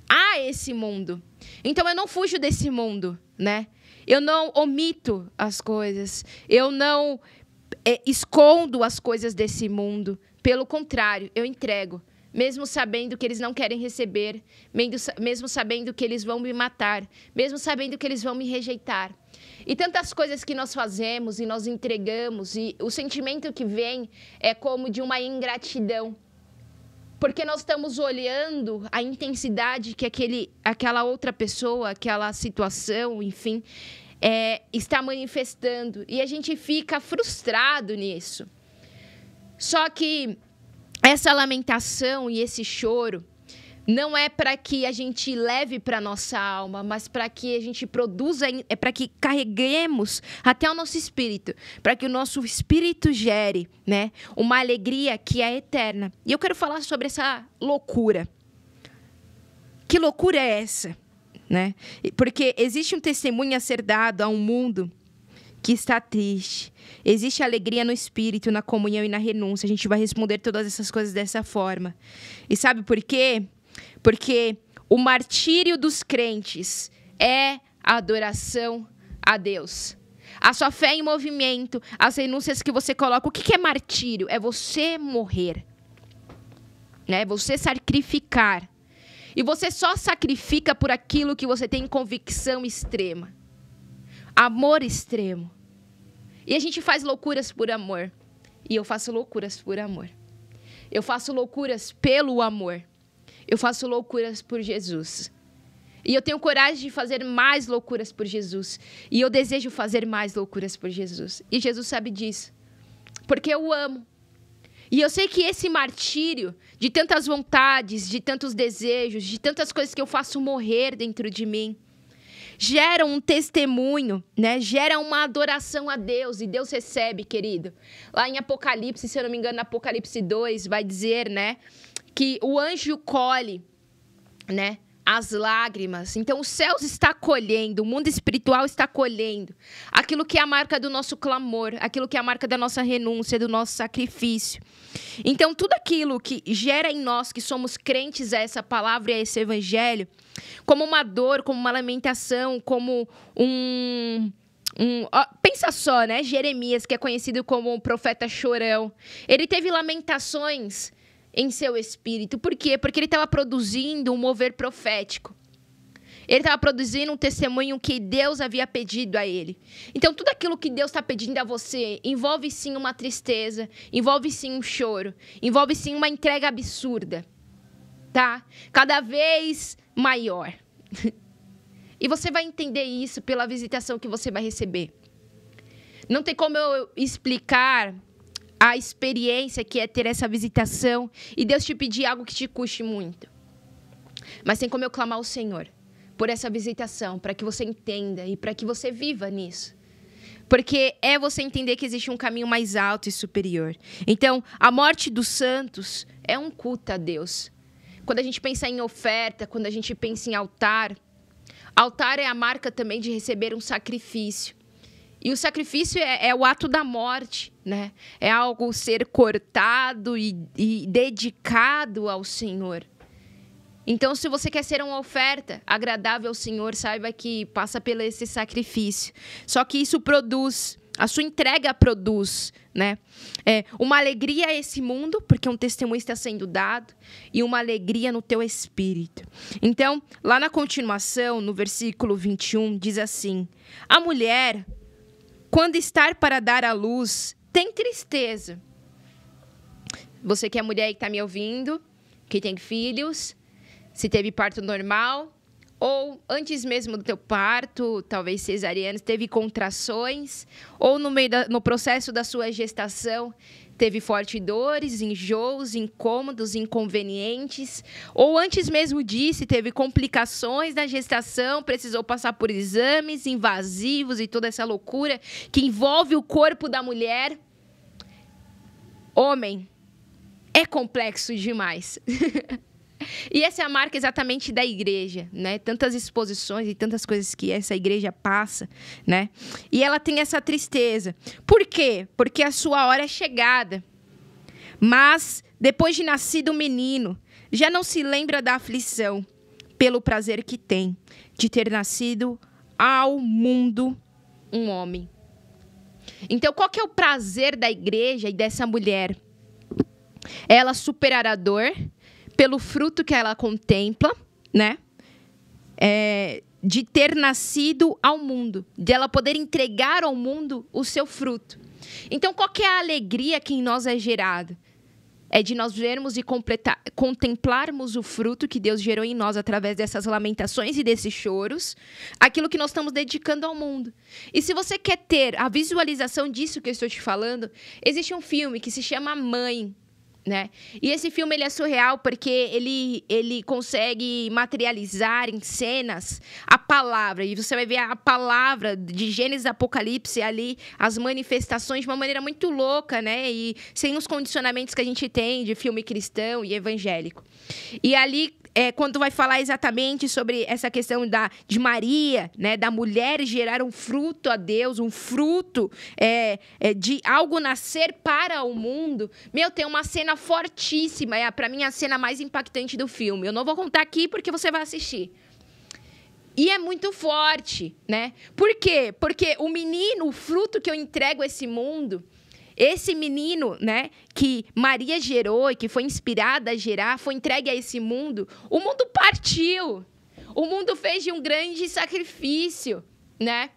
a esse mundo. Então eu não fujo desse mundo, né? Eu não omito as coisas. Eu não escondo as coisas desse mundo. Pelo contrário, eu entrego. Mesmo sabendo que eles não querem receber, mesmo sabendo que eles vão me matar, mesmo sabendo que eles vão me rejeitar. E tantas coisas que nós fazemos e nós entregamos, e o sentimento que vem é como de uma ingratidão. Porque nós estamos olhando a intensidade que aquela outra pessoa, aquela situação, enfim, está manifestando. E a gente fica frustrado nisso. Só que essa lamentação e esse choro não é para que a gente leve para a nossa alma, mas para que a gente produza, para que carreguemos até o nosso espírito, para que o nosso espírito gere, né, uma alegria que é eterna. E eu quero falar sobre essa loucura. Que loucura é essa? Né? Porque existe um testemunho a ser dado a um mundo que está triste. Existe alegria no espírito, na comunhão e na renúncia. A gente vai responder todas essas coisas dessa forma. E sabe por quê? Porque o martírio dos crentes é a adoração a Deus. A sua fé em movimento, as renúncias que você coloca. O que é martírio? É você morrer. Né? Você sacrificar. E você só sacrifica por aquilo que você tem convicção extrema. Amor extremo. E a gente faz loucuras por amor. E eu faço loucuras por amor. Eu faço loucuras pelo amor. Eu faço loucuras por Jesus. E eu tenho coragem de fazer mais loucuras por Jesus. E eu desejo fazer mais loucuras por Jesus. E Jesus sabe disso. Porque eu o amo. E eu sei que esse martírio de tantas vontades, de tantos desejos, de tantas coisas que eu faço morrer dentro de mim, gera um testemunho, né? Gera uma adoração a Deus. E Deus recebe, querido. Lá em Apocalipse, se eu não me engano, Apocalipse 2, vai dizer, né, que o anjo colhe, né, as lágrimas. Então, os céus está colhendo, o mundo espiritual está colhendo aquilo que é a marca do nosso clamor, aquilo que é a marca da nossa renúncia, do nosso sacrifício. Então, tudo aquilo que gera em nós, que somos crentes a essa palavra e a esse evangelho, como uma dor, como uma lamentação, como pensa só, né? Jeremias, que é conhecido como o profeta chorão, ele teve lamentações em seu espírito. Por quê? Porque ele estava produzindo um mover profético. Ele estava produzindo um testemunho que Deus havia pedido a ele. Então, tudo aquilo que Deus está pedindo a você envolve sim uma tristeza, envolve sim um choro, envolve sim uma entrega absurda, tá? Cada vez maior. E você vai entender isso pela visitação que você vai receber. Não tem como eu explicar a experiência que é ter essa visitação e Deus te pedir algo que te custe muito. Mas tem como eu clamar ao Senhor por essa visitação, para que você entenda e para que você viva nisso. Porque é você entender que existe um caminho mais alto e superior. Então, a morte dos santos é um culto a Deus. Quando a gente pensa em oferta, quando a gente pensa em altar, altar é a marca também de receber um sacrifício. E o sacrifício é o ato da morte, né? É algo ser cortado e dedicado ao Senhor. Então, se você quer ser uma oferta agradável ao Senhor, saiba que passa pelo esse sacrifício. Só que isso produz, a sua entrega produz, né? Uma alegria a esse mundo, porque um testemunho está sendo dado, e uma alegria no teu espírito. Então, lá na continuação, no versículo 21, diz assim: a mulher, quando estar para dar à luz, tem tristeza. Você que é mulher e está me ouvindo, que tem filhos, se teve parto normal, ou antes mesmo do teu parto, talvez cesariana, teve contrações, ou no processo da sua gestação, teve fortes dores, enjoos, incômodos, inconvenientes, ou antes mesmo disso, teve complicações na gestação, precisou passar por exames invasivos e toda essa loucura que envolve o corpo da mulher. Homem, é complexo demais. E essa é a marca exatamente da igreja, né? Tantas exposições e tantas coisas que essa igreja passa, né? E ela tem essa tristeza. Por quê? Porque a sua hora é chegada. Mas, depois de nascido o menino, já não se lembra da aflição, pelo prazer que tem de ter nascido ao mundo um homem. Então, qual que é o prazer da igreja e dessa mulher? Ela superar a dor pelo fruto que ela contempla, né? De ter nascido ao mundo, de ela poder entregar ao mundo o seu fruto. Então, qual que é a alegria que em nós é gerada? É de nós vermos e contemplarmos o fruto que Deus gerou em nós através dessas lamentações e desses choros, aquilo que nós estamos dedicando ao mundo. E se você quer ter a visualização disso que eu estou te falando, existe um filme que se chama Mãe, né? E esse filme ele é surreal porque ele consegue materializar em cenas a palavra. E você vai ver a palavra de Gênesis e Apocalipse ali, as manifestações de uma maneira muito louca, né? E sem os condicionamentos que a gente tem de filme cristão e evangélico. E ali, quando vai falar exatamente sobre essa questão de Maria, né? Da mulher gerar um fruto a Deus, um fruto de algo nascer para o mundo. Meu, tem uma cena fortíssima, para mim a cena mais impactante do filme. Eu não vou contar aqui porque você vai assistir. E é muito forte, né? Por quê? Porque o menino, o fruto que eu entrego a esse mundo, esse menino, né, que Maria gerou e que foi inspirada a gerar, foi entregue a esse mundo, o mundo partiu. O mundo fez de um grande sacrifício, né?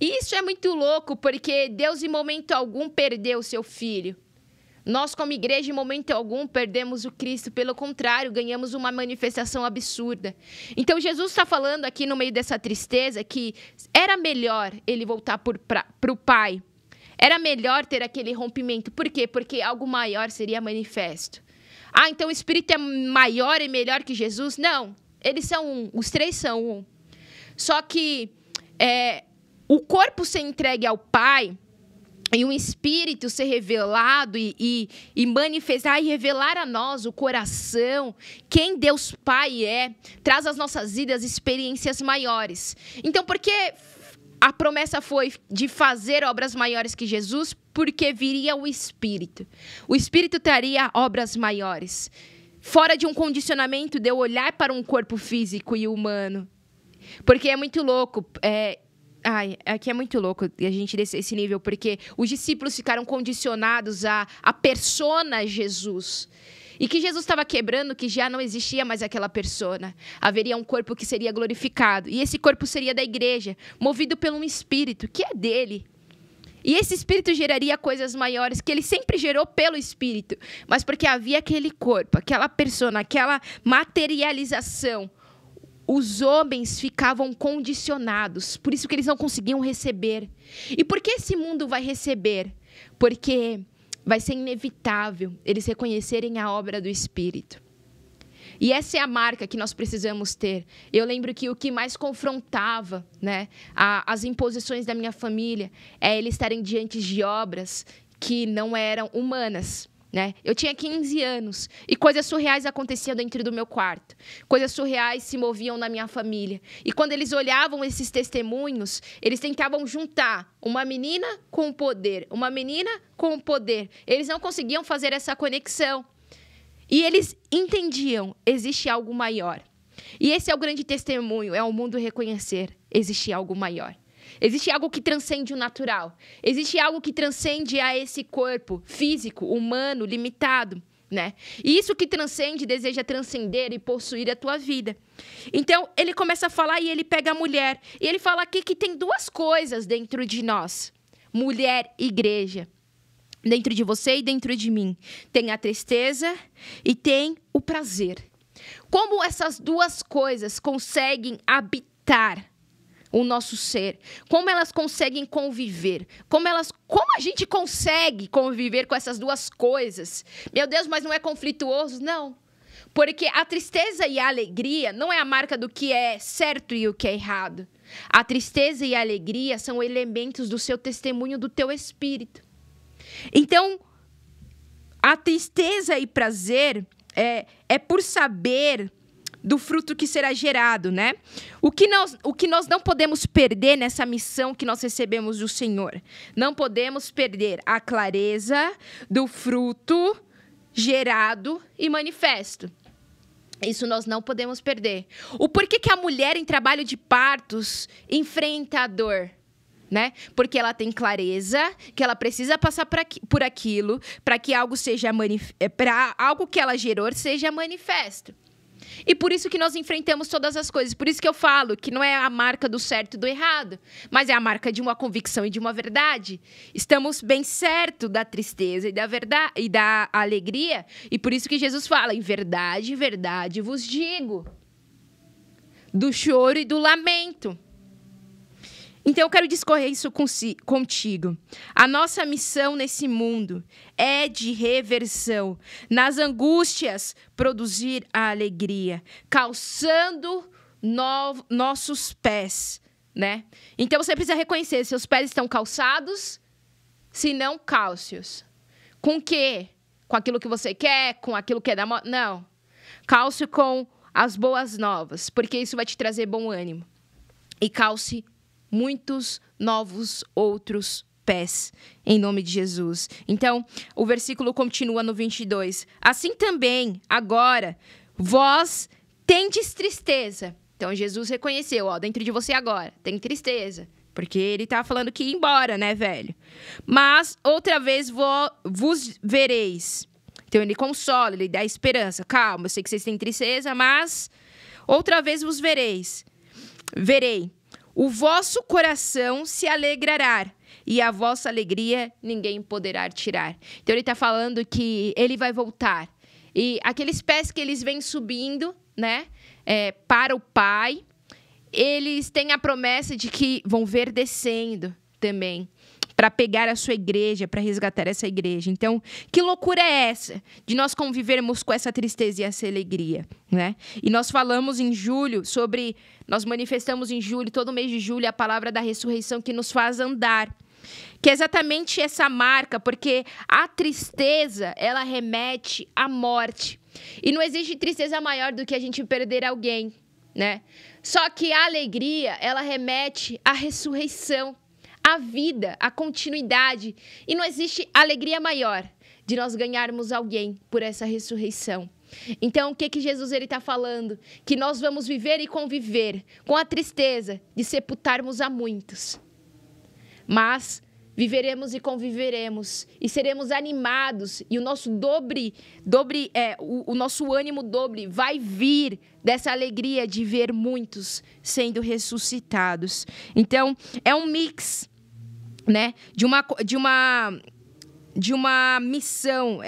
E isso é muito louco, porque Deus em momento algum perdeu o seu filho. Nós, como igreja, em momento algum, perdemos o Cristo. Pelo contrário, ganhamos uma manifestação absurda. Então, Jesus está falando aqui no meio dessa tristeza que era melhor ele voltar para o Pai. Era melhor ter aquele rompimento. Por quê? Porque algo maior seria manifesto. Ah, então o Espírito é maior e melhor que Jesus? Não. Eles são um. Os três são um. Só que o corpo ser entregue ao Pai e um Espírito ser revelado e manifestar e revelar a nós o coração, quem Deus Pai traz às nossas vidas experiências maiores. Então, por que a promessa foi de fazer obras maiores que Jesus? Porque viria o Espírito. O Espírito traria obras maiores. Fora de um condicionamento de eu olhar para um corpo físico e humano. Porque é muito louco. Aqui é muito louco a gente descer esse nível, porque os discípulos ficaram condicionados à persona Jesus. E que Jesus estava quebrando, que já não existia mais aquela persona. Haveria um corpo que seria glorificado. E esse corpo seria da igreja, movido por um Espírito, que é dele. E esse Espírito geraria coisas maiores, que ele sempre gerou pelo Espírito. Mas porque havia aquele corpo, aquela persona, aquela materialização. Os homens ficavam condicionados, por isso que eles não conseguiam receber. E por que esse mundo vai receber? Porque vai ser inevitável eles reconhecerem a obra do Espírito. E essa é a marca que nós precisamos ter. Eu lembro que o que mais confrontava, né, as imposições da minha família é eles estarem diante de obras que não eram humanas. Né? Eu tinha 15 anos e coisas surreais aconteciam dentro do meu quarto. Coisas surreais se moviam na minha família. E quando eles olhavam esses testemunhos, eles tentavam juntar uma menina com o poder, uma menina com o poder. Eles não conseguiam fazer essa conexão. E eles entendiam, existe algo maior. E esse é o grande testemunho, é o mundo reconhecer, existe algo maior. Existe algo que transcende o natural. Existe algo que transcende a esse corpo físico, humano, limitado, né? E isso que transcende, deseja transcender e possuir a tua vida. Então, ele começa a falar e ele pega a mulher. E ele fala aqui que tem duas coisas dentro de nós. Mulher e igreja. Dentro de você e dentro de mim. Tem a tristeza e tem o prazer. Como essas duas coisas conseguem habitar o nosso ser, como elas conseguem conviver, como a gente consegue conviver com essas duas coisas. Meu Deus, mas não é conflituoso? Não. Porque a tristeza e a alegria não é a marca do que é certo e o que é errado. A tristeza e a alegria são elementos do seu testemunho, do teu espírito. Então, a tristeza e prazer é por saber do fruto que será gerado, né? O que nós não podemos perder nessa missão que nós recebemos do Senhor? Não podemos perder a clareza do fruto gerado e manifesto. Isso nós não podemos perder. O porquê que a mulher em trabalho de partos enfrenta a dor, né? Porque ela tem clareza que ela precisa passar por aquilo para que algo para algo que ela gerou seja manifesto. E por isso que nós enfrentamos todas as coisas. Por isso que eu falo que não é a marca do certo e do errado, mas é a marca de uma convicção e de uma verdade. Estamos bem certo da tristeza e da alegria. E por isso que Jesus fala, em verdade, verdade vos digo. Do choro e do lamento. Então, eu quero discorrer isso contigo. A nossa missão nesse mundo é de reversão. Nas angústias, produzir a alegria. Calçando nossos pés, né? Então, você precisa reconhecer, seus pés estão calçados, se não cálcios. Com o quê? Com aquilo que você quer? Com aquilo que é da moda? Não. Calce com as boas novas, porque isso vai te trazer bom ânimo. E calce muitos novos outros pés, em nome de Jesus. Então, o versículo continua no 22. Assim também, agora, vós tendes tristeza. Então, Jesus reconheceu, dentro de você agora, tem tristeza. Porque ele tá falando que ia embora, né, velho? Mas, outra vez, vos vereis. Então, ele consola, ele dá esperança. Calma, eu sei que vocês têm tristeza, mas outra vez vos verei. O vosso coração se alegrará, e a vossa alegria ninguém poderá tirar. Então, ele está falando que ele vai voltar. E aqueles pés que eles vêm subindo, né, para o Pai, eles têm a promessa de que vão ver descendo também, para pegar a sua igreja, para resgatar essa igreja. Então, que loucura é essa de nós convivermos com essa tristeza e essa alegria, né? E nós falamos em julho nós manifestamos em julho, todo mês de julho, a palavra da ressurreição que nos faz andar. Que é exatamente essa marca, porque a tristeza, ela remete à morte. E não existe tristeza maior do que a gente perder alguém, né? Só que a alegria, ela remete à ressurreição, à vida, à continuidade. E não existe alegria maior de nós ganharmos alguém por essa ressurreição. Então, o que Jesus está falando? Que nós vamos viver e conviver com a tristeza de sepultarmos a muitos. Mas viveremos e conviveremos e seremos animados e o nosso o nosso ânimo dobre vai vir dessa alegria de ver muitos sendo ressuscitados. Então, é um mix, né, de uma missão,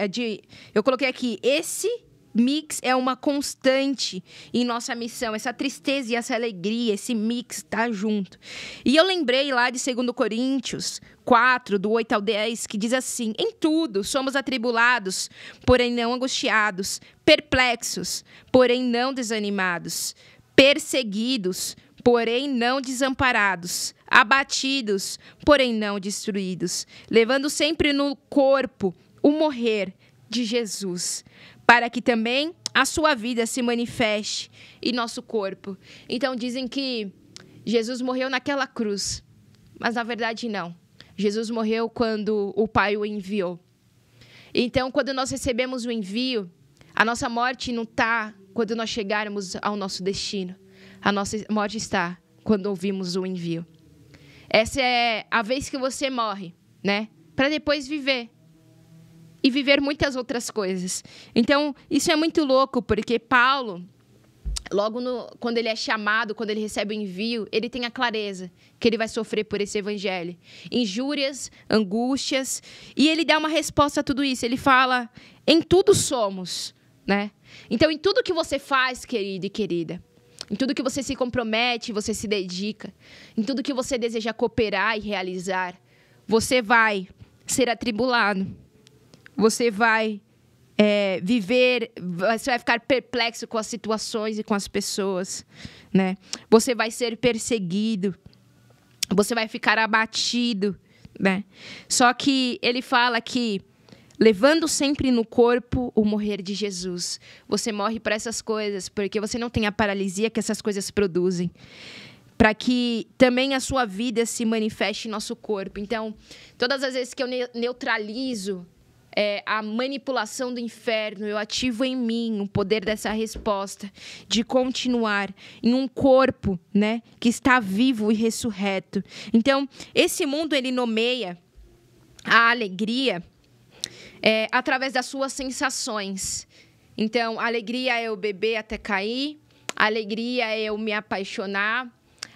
eu coloquei aqui, esse mix é uma constante em nossa missão, essa tristeza e essa alegria, esse mix tá junto. E eu lembrei lá de 2 Coríntios 4, do 8 ao 10, que diz assim: em tudo somos atribulados, porém não angustiados, perplexos, porém não desanimados, perseguidos, porém não desamparados, abatidos, porém não destruídos, levando sempre no corpo o morrer de Jesus, para que também a sua vida se manifeste em nosso corpo. Então, dizem que Jesus morreu naquela cruz, mas na verdade não. Jesus morreu quando o Pai o enviou. Então, quando nós recebemos o envio, a nossa morte não está quando nós chegarmos ao nosso destino. A nossa morte está quando ouvimos o envio. Essa é a vez que você morre, né? Para depois viver. E viver muitas outras coisas. Então, isso é muito louco, porque Paulo, quando ele é chamado, quando ele recebe o envio, ele tem a clareza que ele vai sofrer por esse evangelho. Injúrias, angústias, e ele dá uma resposta a tudo isso. Ele fala, em tudo somos, né? Então, em tudo que você faz, querido e querida, em tudo que você se compromete, você se dedica, em tudo que você deseja cooperar e realizar, você vai ser atribulado. Você vai viver, você vai ficar perplexo com as situações e com as pessoas, né? Você vai ser perseguido, você vai ficar abatido, né? Só que ele fala que, levando sempre no corpo o morrer de Jesus, você morre para essas coisas, porque você não tem a paralisia que essas coisas produzem, para que também a sua vida se manifeste em nosso corpo. Então, todas as vezes que eu neutralizo a manipulação do inferno, eu ativo em mim o poder dessa resposta de continuar em um corpo, né, que está vivo e ressurreto. Então, esse mundo, ele nomeia a alegria através das suas sensações. Então, alegria é eu beber até cair, alegria é eu me apaixonar,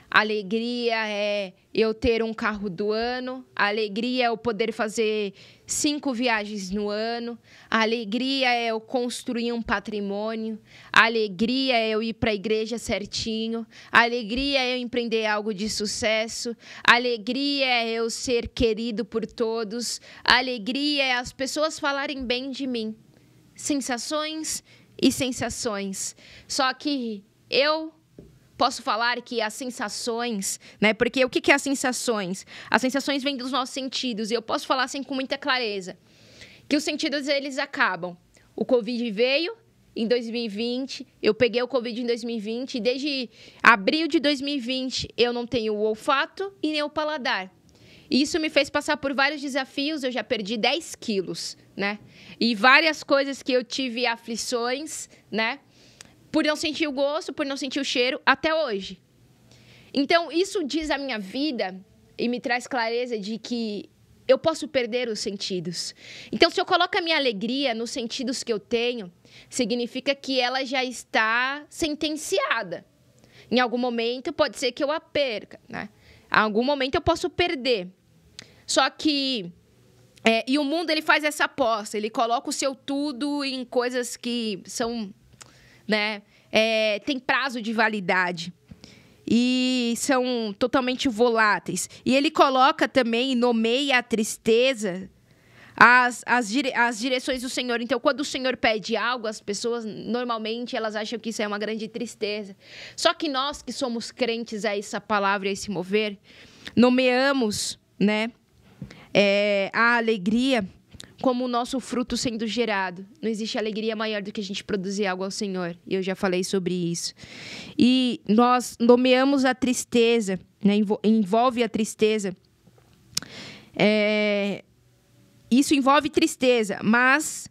alegria é eu ter um carro do ano, alegria é eu poder fazer 5 viagens no ano, alegria é eu construir um patrimônio, alegria é eu ir para a igreja certinho, alegria é eu empreender algo de sucesso, alegria é eu ser querido por todos, alegria é as pessoas falarem bem de mim. Sensações e sensações. Só que eu posso falar que as sensações, né? Porque o que é as sensações? As sensações vêm dos nossos sentidos. E eu posso falar assim com muita clareza que os sentidos, eles acabam. O Covid veio em 2020, eu peguei o Covid em 2020, e desde abril de 2020 eu não tenho o olfato e nem o paladar. E isso me fez passar por vários desafios, eu já perdi 10 quilos, né? E várias coisas que eu tive aflições, né? Por não sentir o gosto, por não sentir o cheiro, até hoje. Então, isso diz a minha vida e me traz clareza de que eu posso perder os sentidos. Então, se eu coloco a minha alegria nos sentidos que eu tenho, significa que ela já está sentenciada. Em algum momento, pode ser que eu a perca, né? Em algum momento, eu posso perder. Só que... e o mundo, ele faz essa aposta. Ele coloca o seu tudo em coisas que são... né? Tem prazo de validade e são totalmente voláteis. E ele coloca também, nomeia a tristeza, as direções do Senhor. Então, quando o Senhor pede algo, as pessoas, normalmente, elas acham que isso é uma grande tristeza. Só que nós que somos crentes a essa palavra, a esse mover, nomeamos, né, a alegria como o nosso fruto sendo gerado. Não existe alegria maior do que a gente produzir algo ao Senhor. E eu já falei sobre isso. E nós nomeamos a tristeza, né? Envolve a tristeza. Isso envolve tristeza, mas...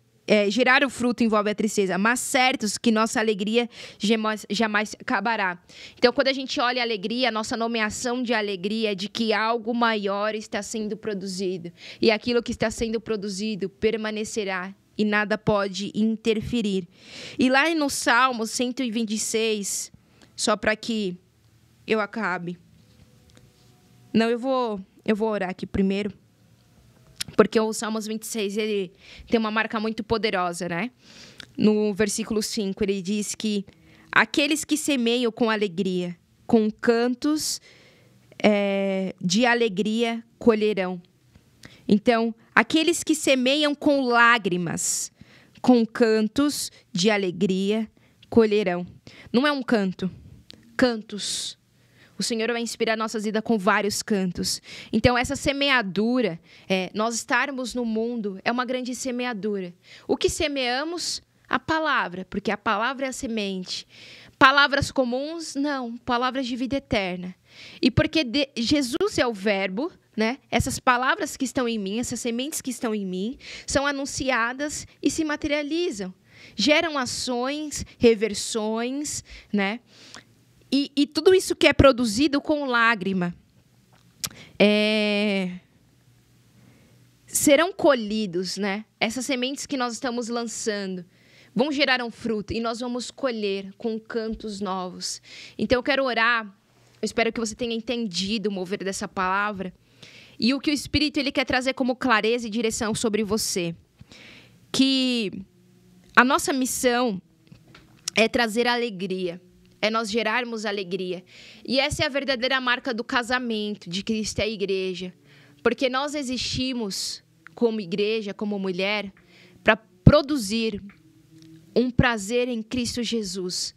gerar o fruto envolve a tristeza, mas certos que nossa alegria jamais acabará. Então, quando a gente olha a alegria, a nossa nomeação de alegria é de que algo maior está sendo produzido. E aquilo que está sendo produzido permanecerá e nada pode interferir. E lá no Salmo 126, só para que eu acabe. Não, eu vou orar aqui primeiro. Porque o Salmos 26, ele tem uma marca muito poderosa, né? No versículo 5, ele diz que aqueles que semeiam com alegria, com cantos de alegria, colherão. Então, aqueles que semeiam com lágrimas, com cantos de alegria, colherão. Não é um canto, cantos. O Senhor vai inspirar nossas vidas com vários cantos. Então, essa semeadura, nós estarmos no mundo, é uma grande semeadura. O que semeamos? A palavra, porque a palavra é a semente. Palavras comuns? Não, palavras de vida eterna. E porque Jesus é o verbo, né? Essas palavras que estão em mim, essas sementes que estão em mim, são anunciadas e se materializam. Geram ações, reversões, né? E tudo isso que é produzido com lágrima serão colhidos, né? Essas sementes que nós estamos lançando vão gerar um fruto e nós vamos colher com cantos novos. Então, eu quero orar. Eu espero que você tenha entendido o mover dessa palavra e o que o Espírito ele quer trazer como clareza e direção sobre você. Que a nossa missão é trazer alegria. é nós gerarmos alegria. E essa é a verdadeira marca do casamento de Cristo e a igreja. Porque nós existimos como igreja, como mulher, para produzir um prazer em Cristo Jesus.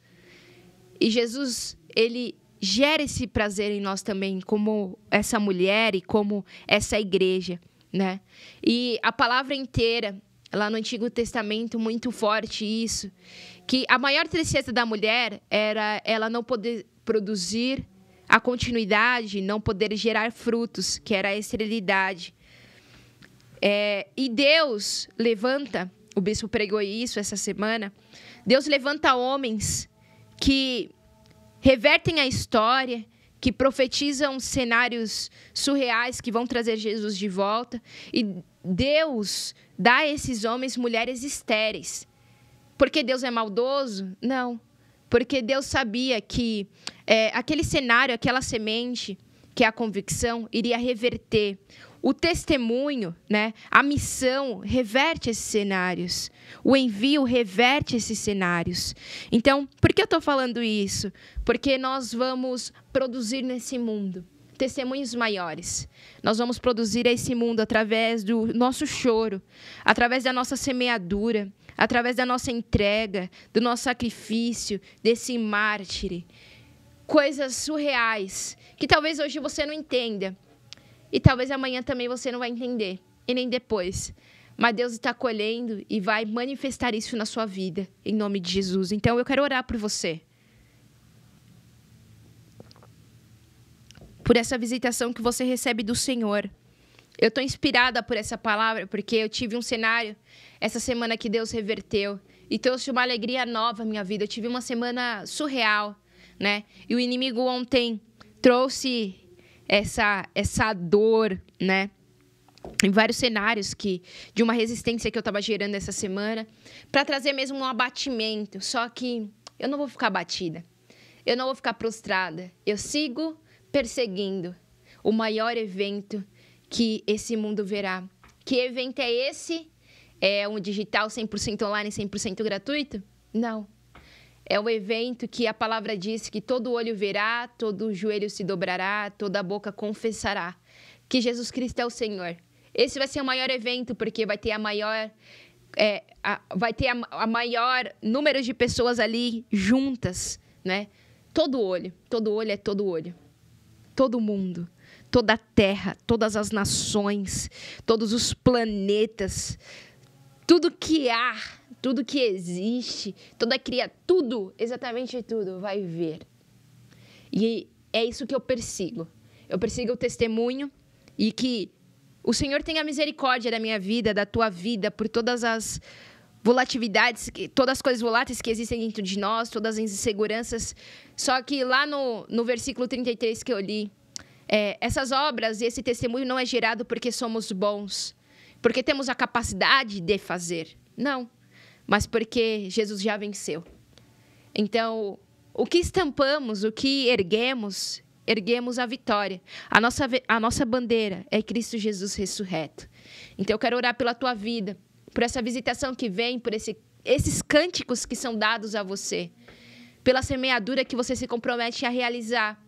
E Jesus, ele gera esse prazer em nós também, como essa mulher e como essa igreja, né? E a palavra inteira, lá no Antigo Testamento, muito forte isso, que a maior tristeza da mulher era ela não poder produzir a continuidade, não poder gerar frutos, que era a esterilidade. E Deus levanta, o bispo pregou isso essa semana, Deus levanta homens que revertem a história, que profetizam cenários surreais que vão trazer Jesus de volta. E Deus dá a esses homens mulheres estéreis. Porque Deus é maldoso? Não. Porque Deus sabia que aquele cenário, aquela semente, que é a convicção, iria reverter. O testemunho, né, a missão reverte esses cenários. O envio reverte esses cenários. Então, por que eu estou falando isso? Porque nós vamos produzir nesse mundo testemunhos maiores. Nós vamos produzir esse mundo através do nosso choro, através da nossa semeadura, através da nossa entrega, do nosso sacrifício, desse mártire. Coisas surreais que talvez hoje você não entenda. E talvez amanhã também você não vai entender, e nem depois. Mas Deus está colhendo e vai manifestar isso na sua vida, em nome de Jesus. Então, eu quero orar por você. Por essa visitação que você recebe do Senhor. Eu estou inspirada por essa palavra, porque eu tive um cenário essa semana que Deus reverteu. E trouxe uma alegria nova à minha vida. Eu tive uma semana surreal, né? E o inimigo ontem trouxe essa dor, né? Em vários cenários de uma resistência que eu estava gerando essa semana, para trazer mesmo um abatimento. Só que eu não vou ficar abatida, eu não vou ficar prostrada. Eu sigo perseguindo o maior evento que esse mundo verá. Que evento é esse? É um digital 100% online, 100% gratuito? Não. É o evento que a palavra diz que todo olho verá, todo joelho se dobrará, toda boca confessará que Jesus Cristo é o Senhor. Esse vai ser o maior evento, porque vai ter a maior número de pessoas ali juntas, né? Todo olho é todo olho. Todo mundo, toda a terra, todas as nações, todos os planetas, tudo que há, tudo que existe, toda criatura, tudo, exatamente tudo, vai ver. E é isso que eu persigo. Eu persigo o testemunho e que o Senhor tenha misericórdia da minha vida, da tua vida, por todas as volatilidades, todas as coisas voláteis que existem dentro de nós, todas as inseguranças. Só que lá no versículo 33 que eu li, essas obras e esse testemunho não é gerado porque somos bons, porque temos a capacidade de fazer. Não. Mas porque Jesus já venceu. Então, o que estampamos, o que erguemos a vitória. A nossa bandeira é Cristo Jesus ressurreto. Então, eu quero orar pela tua vida, por essa visitação que vem, por esses cânticos que são dados a você, pela semeadura que você se compromete a realizar,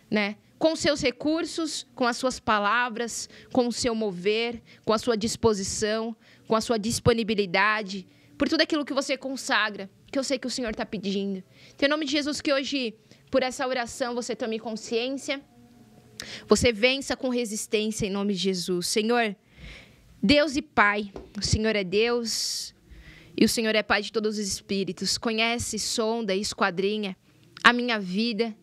né? Com os seus recursos, com as suas palavras, com o seu mover, com a sua disposição, com a sua disponibilidade, por tudo aquilo que você consagra, que eu sei que o Senhor está pedindo. Então, em nome de Jesus, que hoje, por essa oração, você tome consciência, você vença com resistência em nome de Jesus. Senhor, Deus e Pai, o Senhor é Deus e o Senhor é Pai de todos os espíritos. Conhece, sonda e esquadrinha a minha vida,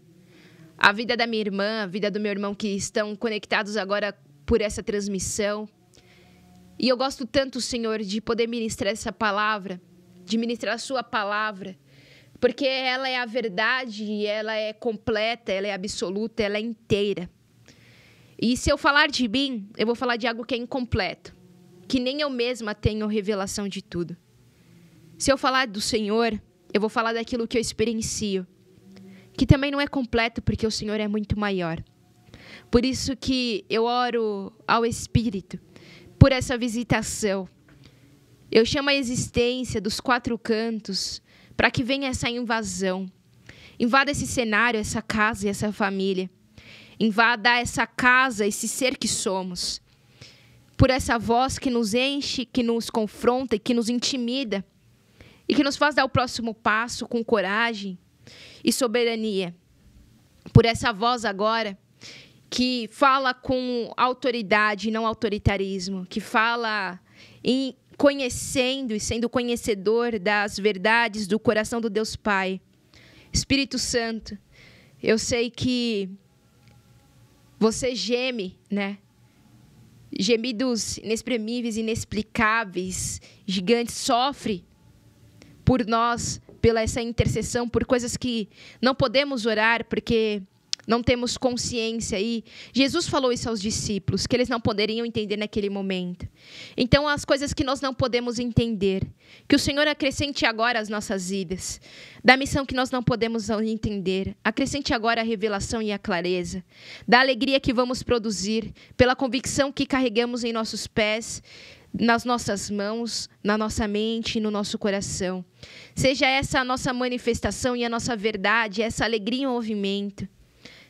a vida da minha irmã, a vida do meu irmão que estão conectados agora por essa transmissão. E eu gosto tanto, Senhor, de poder ministrar essa palavra, de ministrar a sua palavra, porque ela é a verdade, ela é completa, ela é absoluta, ela é inteira. E se eu falar de mim, eu vou falar de algo que é incompleto, que nem eu mesma tenho revelação de tudo. Se eu falar do Senhor, eu vou falar daquilo que eu experiencio, que também não é completo, porque o Senhor é muito maior. Por isso que eu oro ao Espírito, por essa visitação. Eu chamo a existência dos quatro cantos para que venha essa invasão. Invada esse cenário, essa casa e essa família. Invada essa casa, esse ser que somos. Por essa voz que nos enche, que nos confronta e que nos intimida. E que nos faz dar o próximo passo com coragem e soberania. Por essa voz agora que fala com autoridade e não autoritarismo. Que fala em conhecendo e sendo conhecedor das verdades do coração do Deus Pai. Espírito Santo, eu sei que você geme, né? Gemidos inexprimíveis, inexplicáveis, gigantes, sofre por nós, pela essa intercessão, por coisas que não podemos orar, porque não temos consciência. E Jesus falou isso aos discípulos, que eles não poderiam entender naquele momento. Então, as coisas que nós não podemos entender, que o Senhor acrescente agora às nossas vidas, da missão que nós não podemos entender, acrescente agora a revelação e a clareza, da alegria que vamos produzir, pela convicção que carregamos em nossos pés, nas nossas mãos, na nossa mente e no nosso coração. Seja essa a nossa manifestação e a nossa verdade, essa alegria em movimento.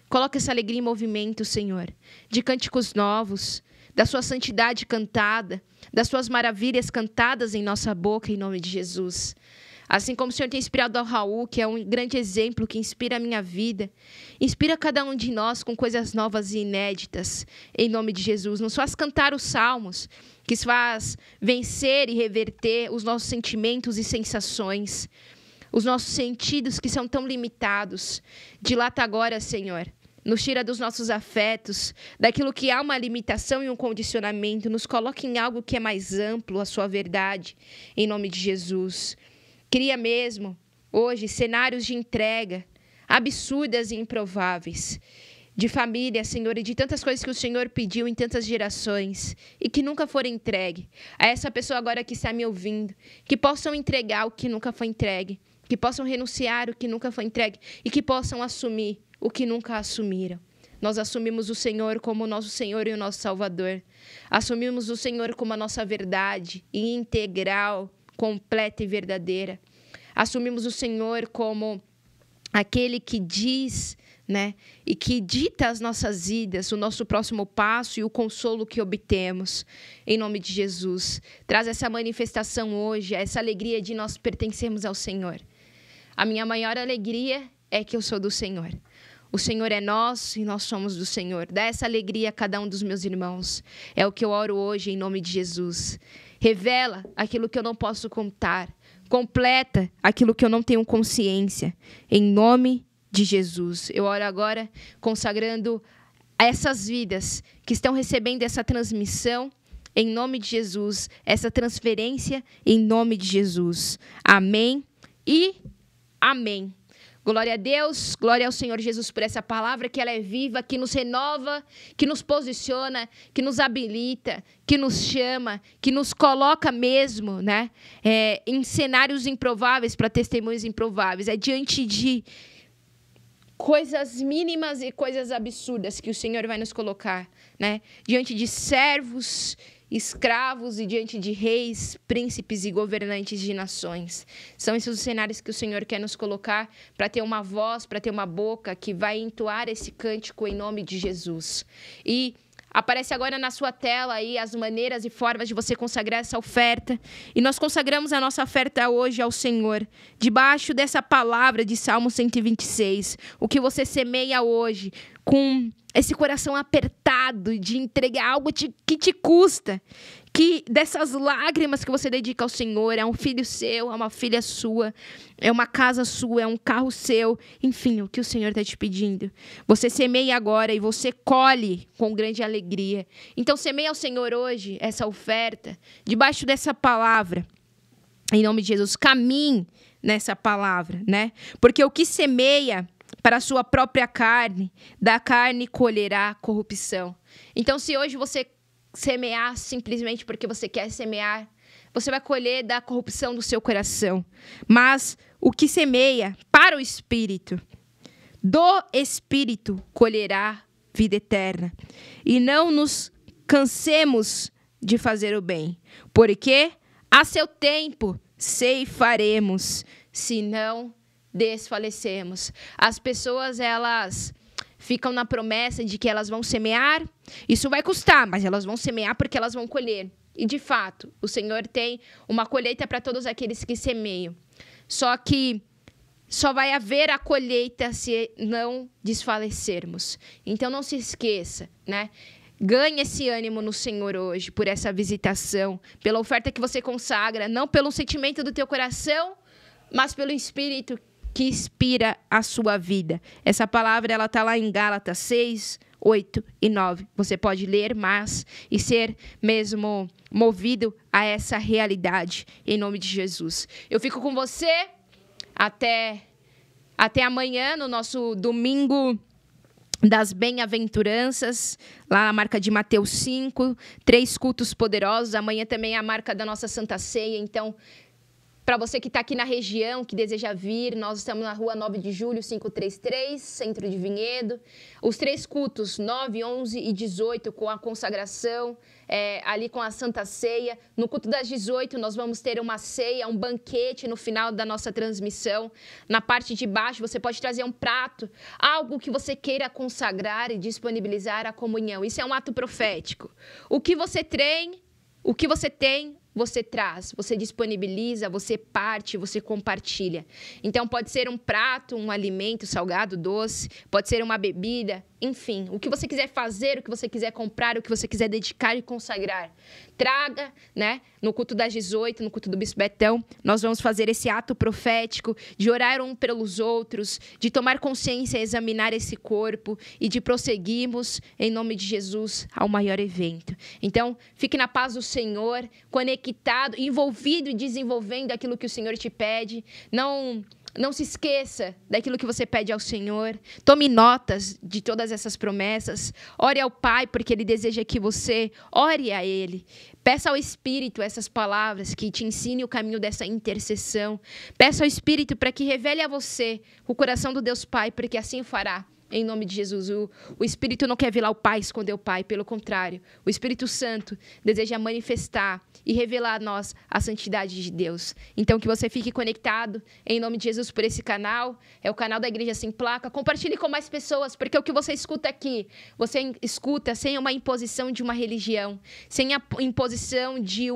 Coloca essa alegria em movimento, Senhor, de cânticos novos, da sua santidade cantada, das suas maravilhas cantadas em nossa boca, em nome de Jesus. Assim como o Senhor tem inspirado ao Raul, que é um grande exemplo, que inspira a minha vida, inspira cada um de nós com coisas novas e inéditas, em nome de Jesus. Nos faz cantar os salmos, que nos faz vencer e reverter os nossos sentimentos e sensações, os nossos sentidos que são tão limitados. Dilata agora, Senhor. Nos tira dos nossos afetos, daquilo que há uma limitação e um condicionamento. Nos coloca em algo que é mais amplo, a sua verdade, em nome de Jesus. Cria mesmo, hoje, cenários de entrega absurdas e improváveis. De família, Senhor, e de tantas coisas que o Senhor pediu em tantas gerações e que nunca foram entregue. A essa pessoa agora que está me ouvindo, que possam entregar o que nunca foi entregue, que possam renunciar o que nunca foi entregue e que possam assumir o que nunca assumiram. Nós assumimos o Senhor como o nosso Senhor e o nosso Salvador. Assumimos o Senhor como a nossa verdade integral, completa e verdadeira. Assumimos o Senhor como aquele que diz, né, e que dita as nossas vidas, o nosso próximo passo e o consolo que obtemos. Em nome de Jesus. Traz essa manifestação hoje, essa alegria de nós pertencermos ao Senhor. A minha maior alegria é que eu sou do Senhor. O Senhor é nosso e nós somos do Senhor. Dá essa alegria a cada um dos meus irmãos. É o que eu oro hoje em nome de Jesus. Revela aquilo que eu não posso contar. Completa aquilo que eu não tenho consciência. Em nome de Jesus. Eu oro agora consagrando essas vidas que estão recebendo essa transmissão em nome de Jesus. Essa transferência em nome de Jesus. Amém e amém. Glória a Deus, glória ao Senhor Jesus por essa palavra, que ela é viva, que nos renova, que nos posiciona, que nos habilita, que nos chama, que nos coloca mesmo, né, em cenários improváveis para testemunhos improváveis. É diante de coisas mínimas e coisas absurdas que o Senhor vai nos colocar, né, diante de servos, escravos e diante de reis, príncipes e governantes de nações. São esses os cenários que o Senhor quer nos colocar para ter uma voz, para ter uma boca que vai entoar esse cântico em nome de Jesus. E aparece agora na sua tela aí as maneiras e formas de você consagrar essa oferta. E nós consagramos a nossa oferta hoje ao Senhor, debaixo dessa palavra de Salmo 126. O que você semeia hoje, com esse coração apertado de entregar algo que te custa, que dessas lágrimas que você dedica ao Senhor, é um filho seu, é uma filha sua, é uma casa sua, é um carro seu, enfim, o que o Senhor está te pedindo. Você semeia agora e você colhe com grande alegria. Então, semeia ao Senhor hoje essa oferta, debaixo dessa palavra, em nome de Jesus. Caminhe nessa palavra, né? Porque o que semeia para a sua própria carne, da carne colherá corrupção. Então, se hoje você semear simplesmente porque você quer semear, você vai colher da corrupção do seu coração. Mas o que semeia para o Espírito, do Espírito colherá vida eterna. E não nos cansemos de fazer o bem, porque a seu tempo ceifaremos, se não desfalecemos. As pessoas, elas ficam na promessa de que elas vão semear. Isso vai custar, mas elas vão semear porque elas vão colher. E, de fato, o Senhor tem uma colheita para todos aqueles que semeiam. Só que só vai haver a colheita se não desfalecermos. Então, não se esqueça, né? Ganhe esse ânimo no Senhor hoje, por essa visitação, pela oferta que você consagra, não pelo sentimento do teu coração, mas pelo Espírito que inspira a sua vida. Essa palavra, ela está lá em Gálatas 6, 8 e 9. Você pode ler mais e ser mesmo movido a essa realidade, em nome de Jesus. Eu fico com você até amanhã, no nosso domingo das bem-aventuranças, lá na marca de Mateus 5, 3 cultos poderosos. Amanhã também é a marca da nossa Santa Ceia. Então, para você que está aqui na região, que deseja vir, nós estamos na rua 9 de julho, 533, Centro de Vinhedo. Os 3 cultos, 9, 11 e 18, com a consagração, ali com a Santa Ceia. No culto das 18, nós vamos ter uma ceia, um banquete no final da nossa transmissão. Na parte de baixo, você pode trazer um prato, algo que você queira consagrar e disponibilizar a comunhão. Isso é um ato profético. O que você tem, você traz, você disponibiliza, você parte, você compartilha. Então, pode ser um prato, um alimento salgado, doce, pode ser uma bebida, enfim. O que você quiser fazer, o que você quiser comprar, o que você quiser dedicar e consagrar. Traga, né? No culto das 18, no culto do Bispo Betão, nós vamos fazer esse ato profético de orar um pelos outros, de tomar consciência, examinar esse corpo e de prosseguirmos, em nome de Jesus, ao maior evento. Então, fique na paz do Senhor, conectado, envolvido e desenvolvendo aquilo que o Senhor te pede. Não se esqueça daquilo que você pede ao Senhor. Tome notas de todas essas promessas. Ore ao Pai, porque Ele deseja que você ore a Ele. Peça ao Espírito essas palavras que te ensine o caminho dessa intercessão. Peça ao Espírito para que revele a você o coração do Deus Pai, porque assim fará. Em nome de Jesus, o Espírito não quer velar o Pai, esconder o Pai, pelo contrário. O Espírito Santo deseja manifestar e revelar a nós a santidade de Deus. Então, que você fique conectado, em nome de Jesus, por esse canal. É o canal da Igreja Sem Placa. Compartilhe com mais pessoas, porque o que você escuta aqui, você escuta sem uma imposição de uma religião, sem a imposição de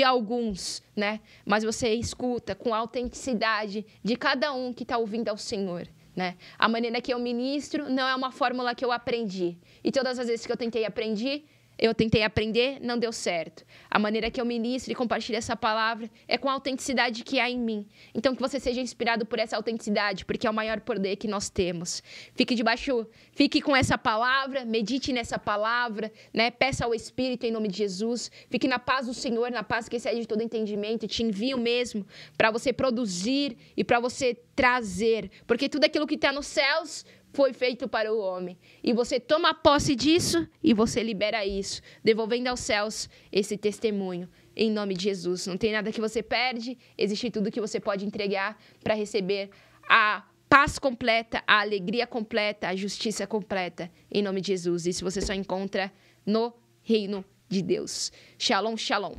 alguns, né? Mas você escuta com a autenticidade de cada um que está ouvindo ao Senhor. Né? A maneira que eu ministro não é uma fórmula que eu aprendi. E todas as vezes que eu tentei aprender, não deu certo. A maneira que eu ministro e compartilho essa palavra é com a autenticidade que há em mim. Então, que você seja inspirado por essa autenticidade, porque é o maior poder que nós temos. Fique com essa palavra, medite nessa palavra, né? Peça ao Espírito em nome de Jesus. Fique na paz do Senhor, na paz que excede todo entendimento. Te envio mesmo para você produzir e para você trazer. Porque tudo aquilo que está nos céus foi feito para o homem. E você toma posse disso e você libera isso, devolvendo aos céus esse testemunho. Em nome de Jesus. Não tem nada que você perde, existe tudo que você pode entregar para receber a paz completa, a alegria completa, a justiça completa. Em nome de Jesus. Isso você só encontra no reino de Deus. Shalom, shalom.